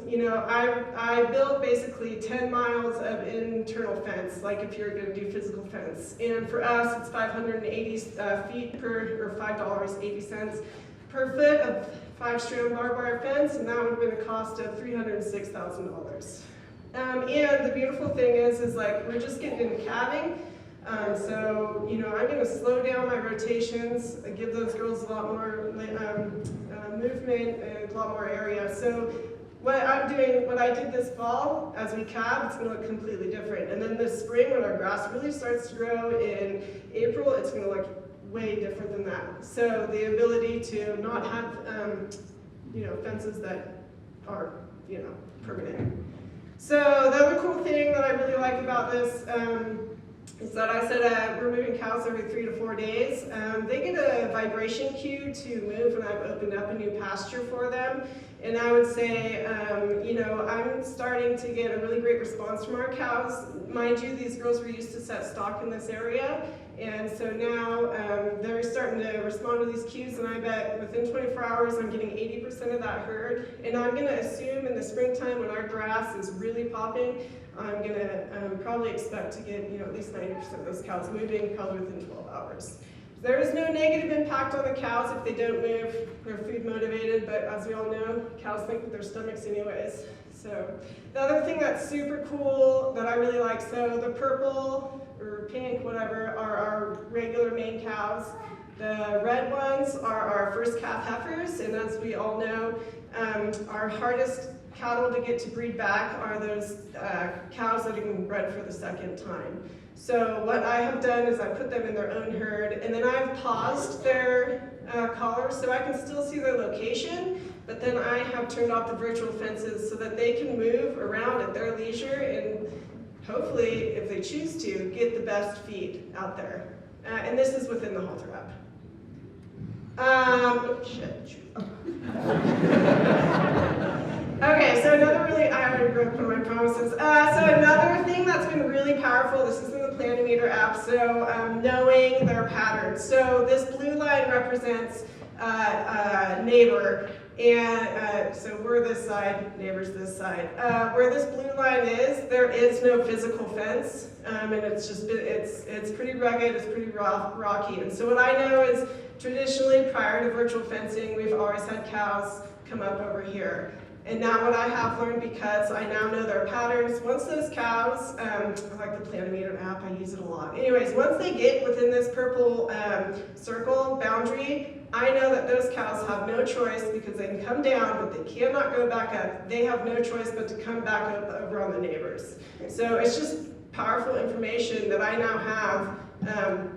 you know, I built basically 10 miles of internal fence, like if you're going to do physical fence. And for us, it's 580 feet per, or $5.80 per foot of 5-strand barbed wire fence, and that would have been a cost of $306,000. And the beautiful thing is like, we're just getting into calving. So, you know, I'm going to slow down my rotations, give those girls a lot more movement and a lot more area. So what I'm doing, what I did this fall, as we calve, it's going to look completely different. And then this spring, when our grass really starts to grow in April, it's going to look way different than that. So the ability to not have, you know, fences that are, you know, permanent. So the other cool thing that I really like about this is that I said we're moving cows every 3 to 4 days. They get a vibration cue to move when I've opened up a new pasture for them. And I would say, you know, I'm starting to get a really great response from our cows. Mind you, these girls were used to set stock in this area. And so now they're starting to respond to these cues, and I bet within 24 hours I'm getting 80% of that herd. And I'm going to assume in the springtime when our grass is really popping, I'm going to probably expect to get, you know, at least 90% of those cows moving probably within 12 hours. There is no negative impact on the cows if they don't move. They're food motivated, but as we all know, cows think with their stomachs anyways. So the other thing that's super cool that I really like, so the purple or pink, whatever, are our regular main cows. The red ones are our first calf heifers, and as we all know, our hardest cattle to get to breed back are those cows that are being bred for the second time. So what I have done is I put them in their own herd, and then I've paused their collars so I can still see their location, but then I have turned off the virtual fences so that they can move around at their leisure and hopefully, if they choose to, get the best feed out there. And this is within the Halter app. Okay, so another really, I already broke one of my promises. So another thing that's been really powerful, this is in the Plantimeter app, so knowing their patterns. So this blue line represents neighbor, and so we're this side, neighbor's this side. Where this blue line is, there is no physical fence, and it's just, it's pretty rugged, it's pretty rocky. And so what I know is traditionally prior to virtual fencing, we've always had cows come up over here. And now what I have learned, because I now know their patterns, once those cows, I like the Plantimeter app, I use it a lot. Anyways, once they get within this purple circle boundary, I know that those cows have no choice, because they can come down, but they cannot go back up. They have no choice but to come back up over on the neighbors. So it's just powerful information that I now have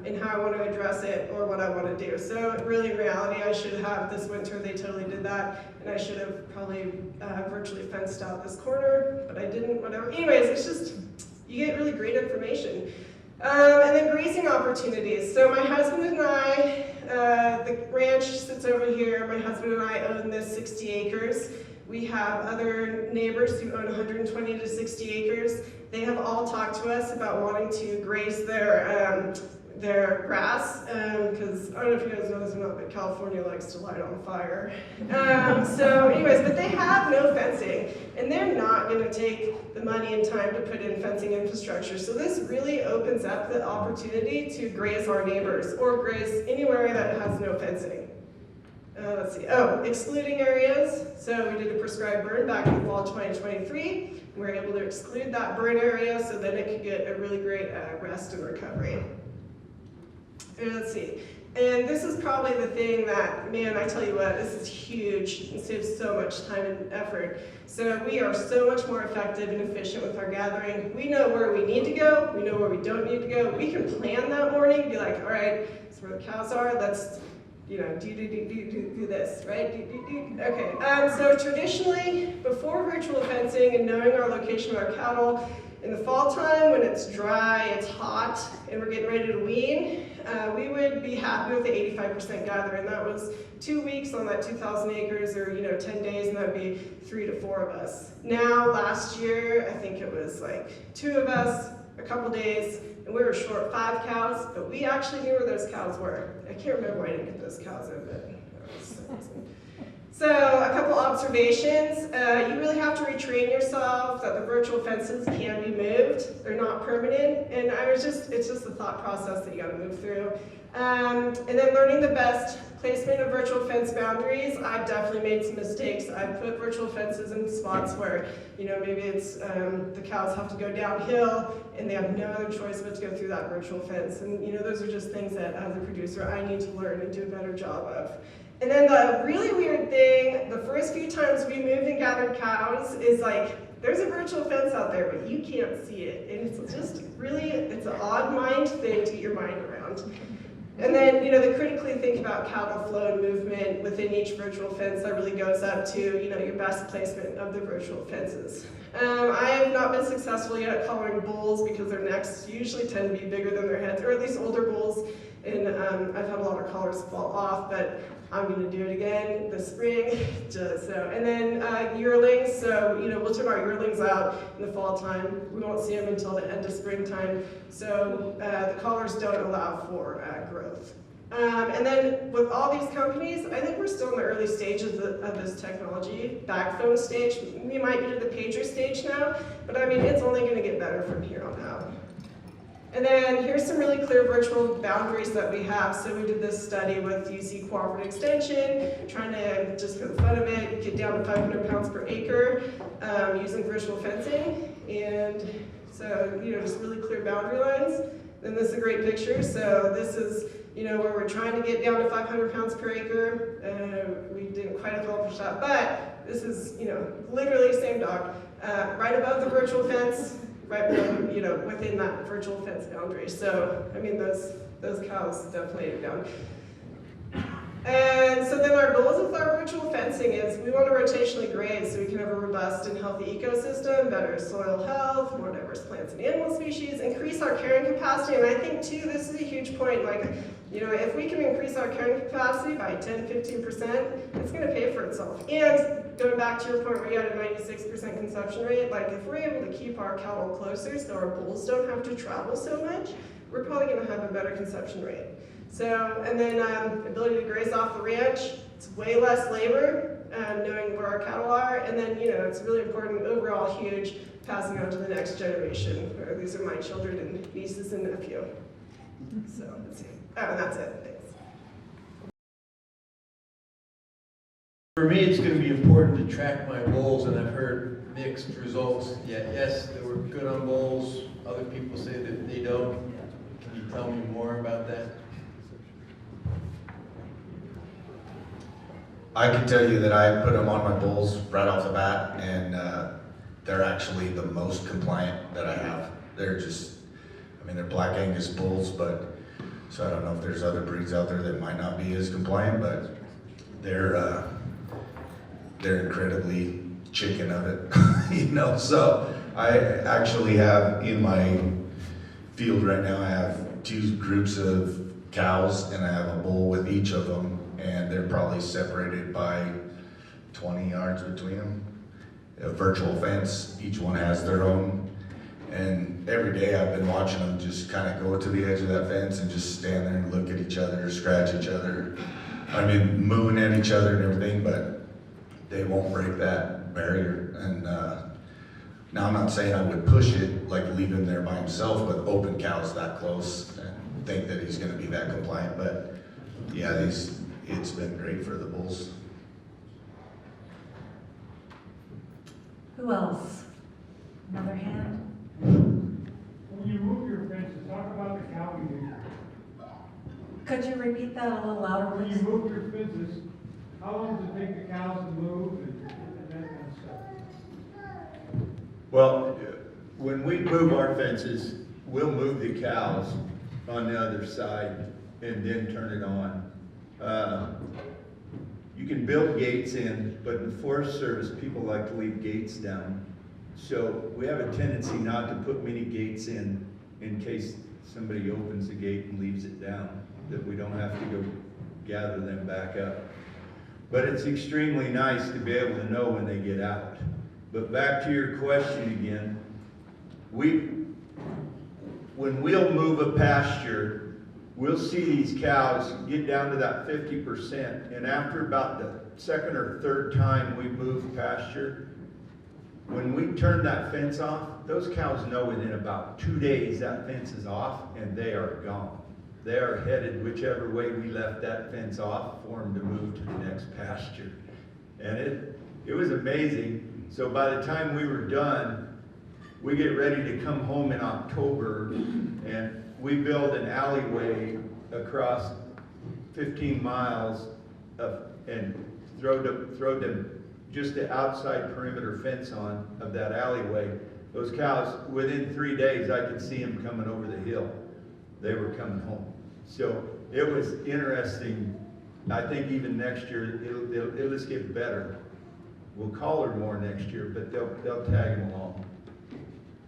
in how I want to address it or what I want to do. So really, in reality, I should have this winter, they totally did that, and I should have probably virtually fenced out this corner, but I didn't, whatever. Anyways, it's just, you get really great information. And then grazing opportunities. So my husband and I, the ranch sits over here, my husband and I own this 60 acres. We have other neighbors who own 120 to 60 acres. They have all talked to us about wanting to graze their grass, because I don't know if you guys know this or not, but California likes to light on fire. So anyways, but they have no fencing, and they're not going to take the money and time to put in fencing infrastructure. So this really opens up the opportunity to graze our neighbors, or graze anywhere that has no fencing. Let's see, excluding areas. So we did a prescribed burn back in the fall 2023. We were able to exclude that burn area so that it could get a really great rest and recovery. And let's see, and this is probably the thing that, man, I tell you what, this is huge and saves so much time and effort. So we are so much more effective and efficient with our gathering. We know where we need to go, we know where we don't need to go. We can plan that morning, be like, all right, this is where the cows are, let's, you know, do this, right? Okay, so traditionally, before virtual fencing and knowing our location of our cattle, In the fall time, when it's dry, it's hot, and we're getting ready to wean, we would be happy with the 85% gather, and that was 2 weeks on that 2,000 acres, or 10 days, and that would be 3 to 4 of us. Now, last year, I think it was like 2 of us, a couple days, and we were short 5 cows, but we actually knew where those cows were. I can't remember why I didn't get those cows in, but so a couple observations. You really have to retrain yourself that the virtual fences can be moved. They're not permanent, and it's just the thought process that you got to move through. And then learning the best placement of virtual fence boundaries. I've definitely made some mistakes. I've put virtual fences in spots where, maybe it's the cows have to go downhill and they have no other choice but to go through that virtual fence. And those are just things that as a producer I need to learn and do a better job of. And then the really weird thing, the first few times we moved and gathered cows is like, there's a virtual fence out there, but you can't see it. And it's just really, it's an odd mind thing to get your mind around. And then, they critically think about cattle flow and movement within each virtual fence. That really goes up to, your best placement of the virtual fences. I have not been successful yet at collaring bulls because their necks usually tend to be bigger than their heads, or at least older bulls. And I've had a lot of collars fall off, but I'm going to do it again this spring. And then yearlings, so we'll turn our yearlings out in the fall time. We won't see them until the end of springtime. So the collars don't allow for growth. And then with all these companies, I think we're still in the early stages of this technology, backphone stage. We might be to the pager stage now, but it's only going to get better from here on out. And then here's some really clear virtual boundaries that we have. So we did this study with UC Cooperative Extension, trying to, just for the fun of it, get down to 500 pounds per acre using virtual fencing. And so, just really clear boundary lines. Then this is a great picture. So this is, where we're trying to get down to 500 pounds per acre. We didn't quite accomplish that, but this is, literally same dog. Right above the virtual fence, right below, within that virtual fence boundary. So, those cows definitely are down. And so then our goals with our virtual fencing is we want to rotationally graze so we can have a robust and healthy ecosystem, better soil health, more diverse plants and animal species, increase our carrying capacity. And I think too, this is a huge point, if we can increase our carrying capacity by 10-15%, it's going to pay for itself. And going back to your point where you had a 96% conception rate, if we're able to keep our cattle closer so our bulls don't have to travel so much, we're probably going to have a better conception rate. So, and then ability to graze off the ranch, it's way less labor, knowing where our cattle are, and then, it's really important, overall huge, passing on to the next generation. These are my children and nieces and nephew. So, let's see. Oh, and that's it. Thanks. For me, it's going to be important to track my bulls, and I've heard mixed results. Yes, they were good on bulls. Other people say that they don't. Can you tell me more about that? I can tell you that I put them on my bulls right off the bat, and they're actually the most compliant that I have. They're just, they're Black Angus bulls, but so I don't know if there's other breeds out there that might not be as compliant, but they're incredibly chicken of it, So I actually have in my field right now, I have 2 groups of cows, and I have a bull with each of them. And they're probably separated by 20 yards between them. A virtual fence, each one has their own. And every day I've been watching them just kind of go to the edge of that fence and just stand there and look at each other, scratch each other. Mooing at each other and everything, but they won't break that barrier. And now I'm not saying I would push it, leave him there by himself with open cows that close and think that he's gonna be that compliant, but yeah, it's been great for the bulls. Who else? Another hand? When you move your fences, talk about the calving issue. Could you repeat that a little louder, When please? you move your fences, how long does it take the cows to move and that kind of stuff? Well, when we move our fences, we'll move the cows on the other side and then turn it on. You can build gates in, but in the Forest Service, people like to leave gates down. So we have a tendency not to put many gates in case somebody opens the gate and leaves it down, that we don't have to go gather them back up. But it's extremely nice to be able to know when they get out. But back to your question again, when we'll move a pasture, we'll see these cows get down to that 50%, and after about the second or third time we move pasture, when we turn that fence off, those cows know within about 2 days that fence is off and they are gone. They are headed whichever way we left that fence off for them to move to the next pasture. And it was amazing. So by the time we were done, we get ready to come home in October, and we build an alleyway across 15 miles and throw them just the outside perimeter fence on of that alleyway. Those cows, within 3 days, I could see them coming over the hill. They were coming home. So it was interesting. I think even next year, it'll just get better. We'll collar more next year, but they'll tag them along.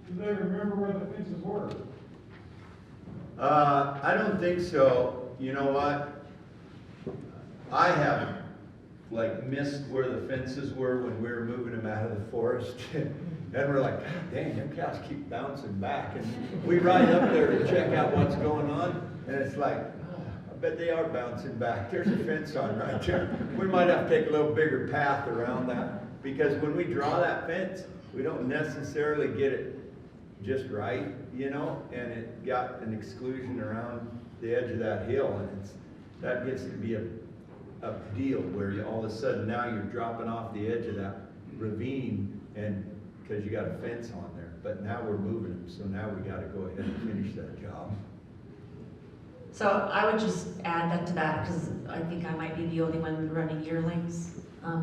Do they remember where the fences were? I don't think so. You know what? I have missed where the fences were when we were moving them out of the forest. And we're like, God dang, them cows keep bouncing back. And we ride up there to check out what's going on. And it's like, oh, I bet they are bouncing back. There's a fence on right there. We might have to take a little bigger path around that. Because when we draw that fence, we don't necessarily get it just right, you know, and it got an exclusion around the edge of that hill, and that gets to be a deal where all of a sudden now you're dropping off the edge of that ravine, and because you got a fence on there. But now we're moving them, so now we got to go ahead and finish that job. So I would just add that to that, because I think I might be the only one running yearlings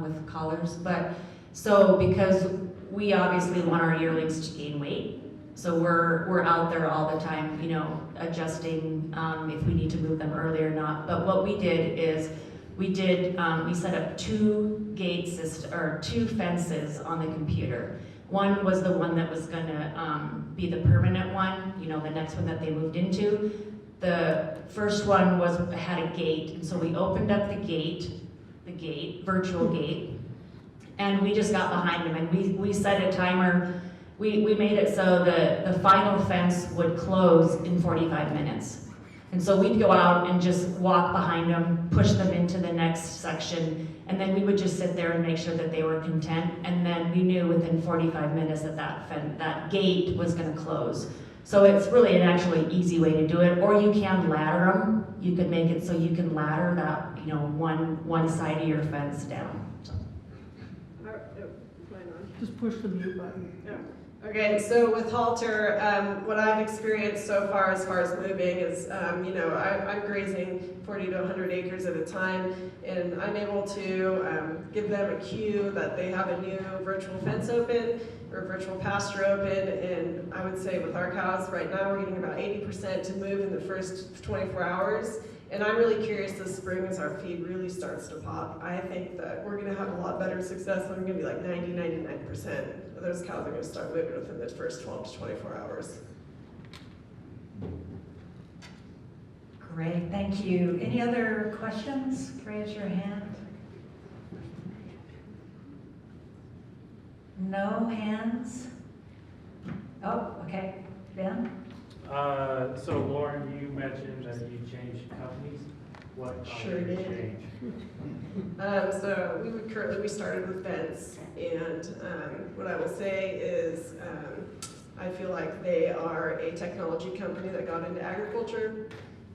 with collars. But so because we obviously want our yearlings to gain weight, so we're out there all the time, you know, adjusting if we need to move them early or not. But what we did is we set up 2 gate systems, or 2 fences on the computer. One was the one that was gonna be the permanent one, you know, the next one that they moved into. The first one had a gate, and so we opened up the gate, virtual gate, and we just got behind them, and we set a timer. We made it so the final fence would close in 45 minutes. And so we'd go out and just walk behind them, push them into the next section, and then we would just sit there and make sure that they were content. And then we knew within 45 minutes that gate was gonna close. So it's really an actually easy way to do it. Or you can ladder them. You could make it so you can ladder that, you know, one side of your fence down. Just push the mute button. Yeah. Okay, so with Halter, what I've experienced so far as moving is, you know, I'm grazing 40 to 100 acres at a time, and I'm able to give them a cue that they have a new virtual fence open or virtual pasture open, and I would say with our cows right now we're getting about 80% to move in the first 24 hours. And I'm really curious this spring as our feed really starts to pop. I think that we're gonna have a lot better success. We're gonna be like 99% of those cows are gonna start moving within the first 12 to 24 hours. Great, thank you. Any other questions? Raise your hand. No hands? Oh, okay. Ben? So Lauren, you mentioned that you changed companies. What Sure did you did. change? So we started with Vence, and what I will say is I feel like they are a technology company that got into agriculture,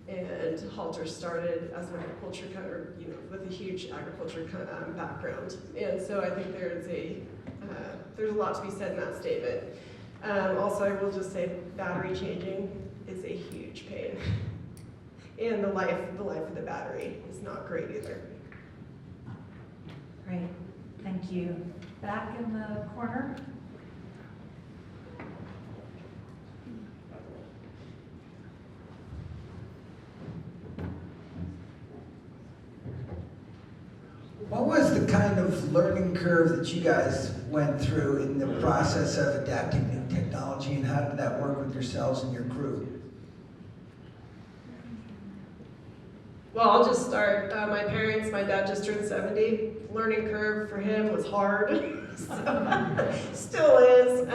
and Halter started as an agriculture you know, with a huge agriculture background, and so I think there's a lot to be said in that statement. Also, I will just say battery changing is a huge pain. And the life of the battery is not great either. Great, thank you. Back in the corner. What was the kind of learning curve that you guys went through in the process of adapting new technology, and how did that work with yourselves and your crew? Well, I'll just start. My dad just turned 70. Learning curve for him was hard, so, still is.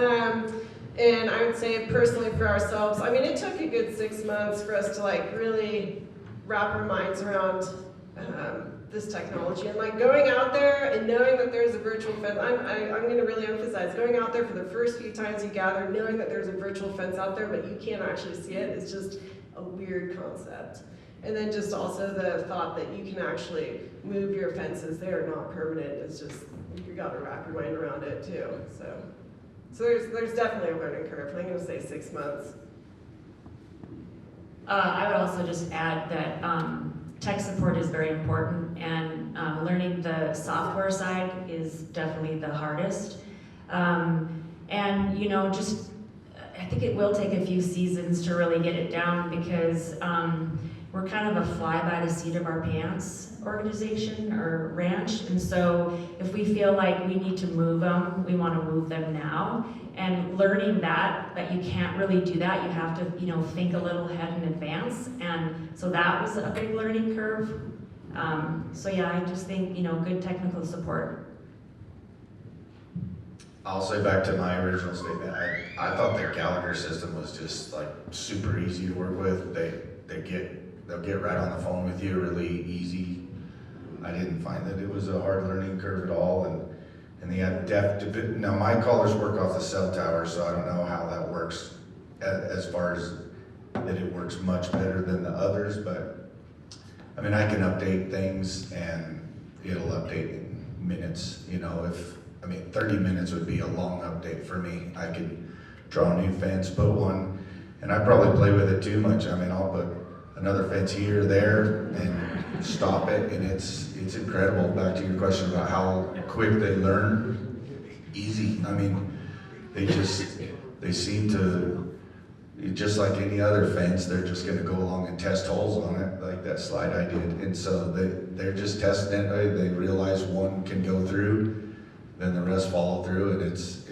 And I would say personally for ourselves, I mean, it took a good 6 months for us to like really wrap our minds around this technology, and like going out there and knowing that there's a virtual fence. I'm going to really emphasize going out there for the first few times you gather, knowing that there's a virtual fence out there, but you can't actually see it. It's just a weird concept. And then just also the thought that you can actually move your fences. They are not permanent. It's just, you got to wrap your mind around it too. So there's definitely a learning curve. I'm going to say 6 months. I would also just add that tech support is very important, and learning the software side is definitely the hardest. And you know, just I think it will take a few seasons to really get it down, because we're kind of a fly by the seat of our pants organization or ranch, and so if we feel like we need to move them, we want to move them now. And learning that you can't really do that, you have to, you know, think a little ahead in advance, and so that was a big learning curve. So yeah, I just think, you know, good technical support. I'll say back to my original statement, I thought the Gallagher system was just like super easy to work with. They'll get right on the phone with you really easy. I didn't find that it was a hard learning curve at all, and they had now my callers work off the cell tower, so I don't know how that works as far as that it works much better than the others, but I mean, I can update things and it'll update in minutes, you know. 30 minutes would be a long update for me. I could draw a new fence, put one, and I probably play with it too much. I mean, I'll put another fence here or there and stop it, and it's incredible. Back to your question about how quick they learn, easy. I mean, they seem to, just like any other fence, they're just gonna go along and test holes on it, like that slide I did. And so they're just testing it. They realize one can go through, then the rest follow through, and it's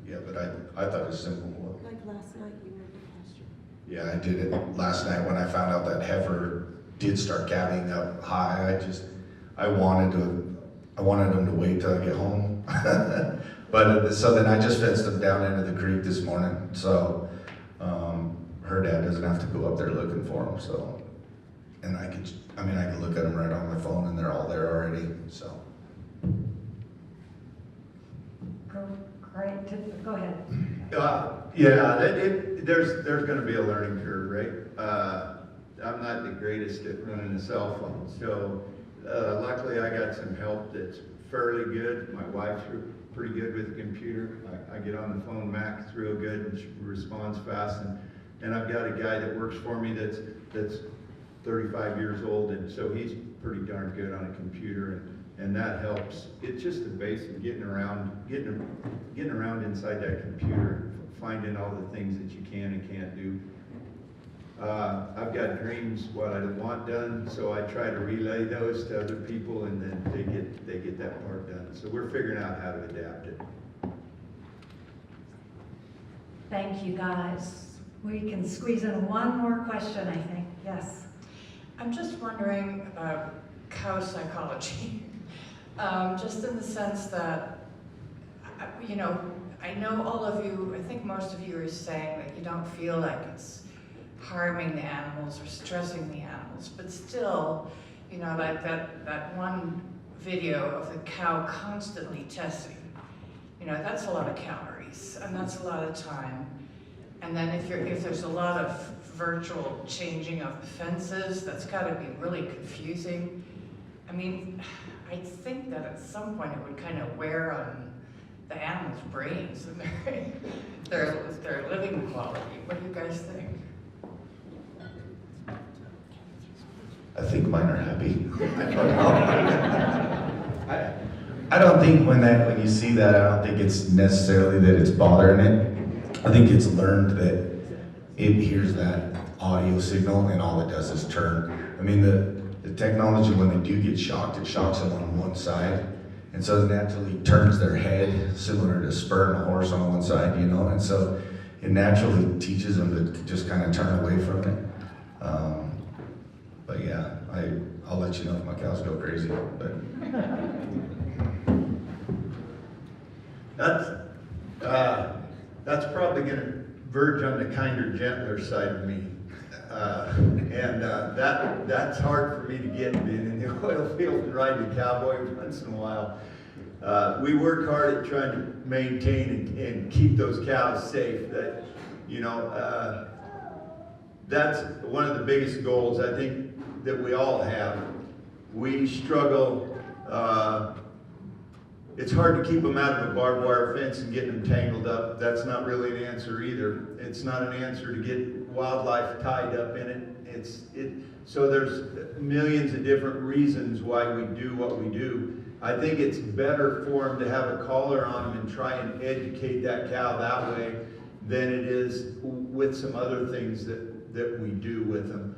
yeah, but I thought it was simple. Like last night you were at the pasture. Yeah, I did it last night when I found out that heifer did start calving up high. I wanted them to wait till I get home. But so then I just fenced them down into the creek this morning. So her dad doesn't have to go up there looking for them. So, and I can look at them right on my phone, and they're all there already. So. Great, go ahead. Yeah, there's going to be a learning curve, right? I'm not the greatest at running a cell phone, so luckily I got some help that's fairly good. My wife's pretty good with the computer. I get on the phone Mac real good, and she responds fast, and I've got a guy that works for me that's 35 years old, and so he's pretty darn good on a computer, and that helps. It's just the basic getting around inside that computer, finding all the things that you can and can't do. I've got dreams what I want done, so I try to relay those to other people, and then they get that part done. So we're figuring out how to adapt it. Thank you, guys. We can squeeze in one more question, I think. Yes. I'm just wondering about cow psychology. Just in the sense that, you know, I know all of you, I think most of you are saying that you don't feel like it's harming the animals or stressing the animals, but still, you know, like that one video of the cow constantly testing, you know, that's a lot of calories, and that's a lot of time. And then if there's a lot of virtual changing of the fences, that's got to be really confusing. I mean, I think that at some point it would kind of wear on the animals' brains and their living quality. What do you guys think? I think mine are happy. I don't know. I don't think when you see that, I don't think it's necessarily that it's bothering it. I think it's learned that it hears that audio signal and all it does is turn. I mean, the technology, when they do get shocked, it shocks them on one side. And so it naturally turns their head, similar to spurring a horse on one side, you know, and so it naturally teaches them to just kind of turn away from it. But yeah, I'll let you know if my cows go crazy, but. That's probably gonna verge on the kinder, gentler side of me. That's hard for me to get, being in the oil field and riding a cowboy once in a while. We work hard at trying to maintain and keep those cows safe. That, you know, that's one of the biggest goals I think that we all have. We struggle. It's hard to keep them out of a barbed wire fence and getting them tangled up. That's not really an answer either. It's not an answer to get wildlife tied up in it. So there's millions of different reasons why we do what we do. I think it's better for them to have a collar on them and try and educate that cow that way than it is with some other things that we do with them.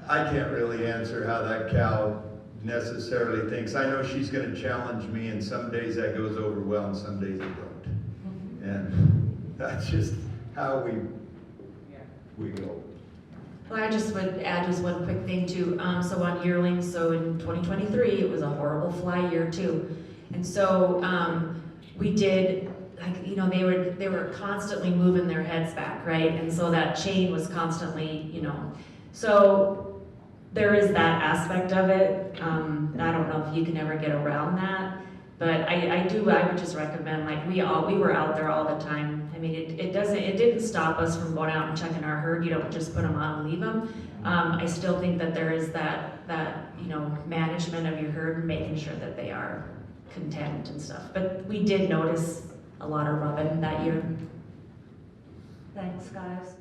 I can't really answer how that cow necessarily thinks. I know she's going to challenge me, and some days that goes over well and some days it don't. And that's just how we go. Well, I just would add just one quick thing too. So on yearlings, so in 2023, it was a horrible fly year too. And so we did, like, you know, they were constantly moving their heads back, right? And so that chain was constantly, you know, so there is that aspect of it. I don't know if you can ever get around that, but I would just recommend, like, we were out there all the time. I mean, it didn't stop us from going out and checking our herd. You don't just put them on and leave them. I still think that there is that you know, management of your herd and making sure that they are content and stuff. But we did notice a lot of rubbing that year. Thanks, guys.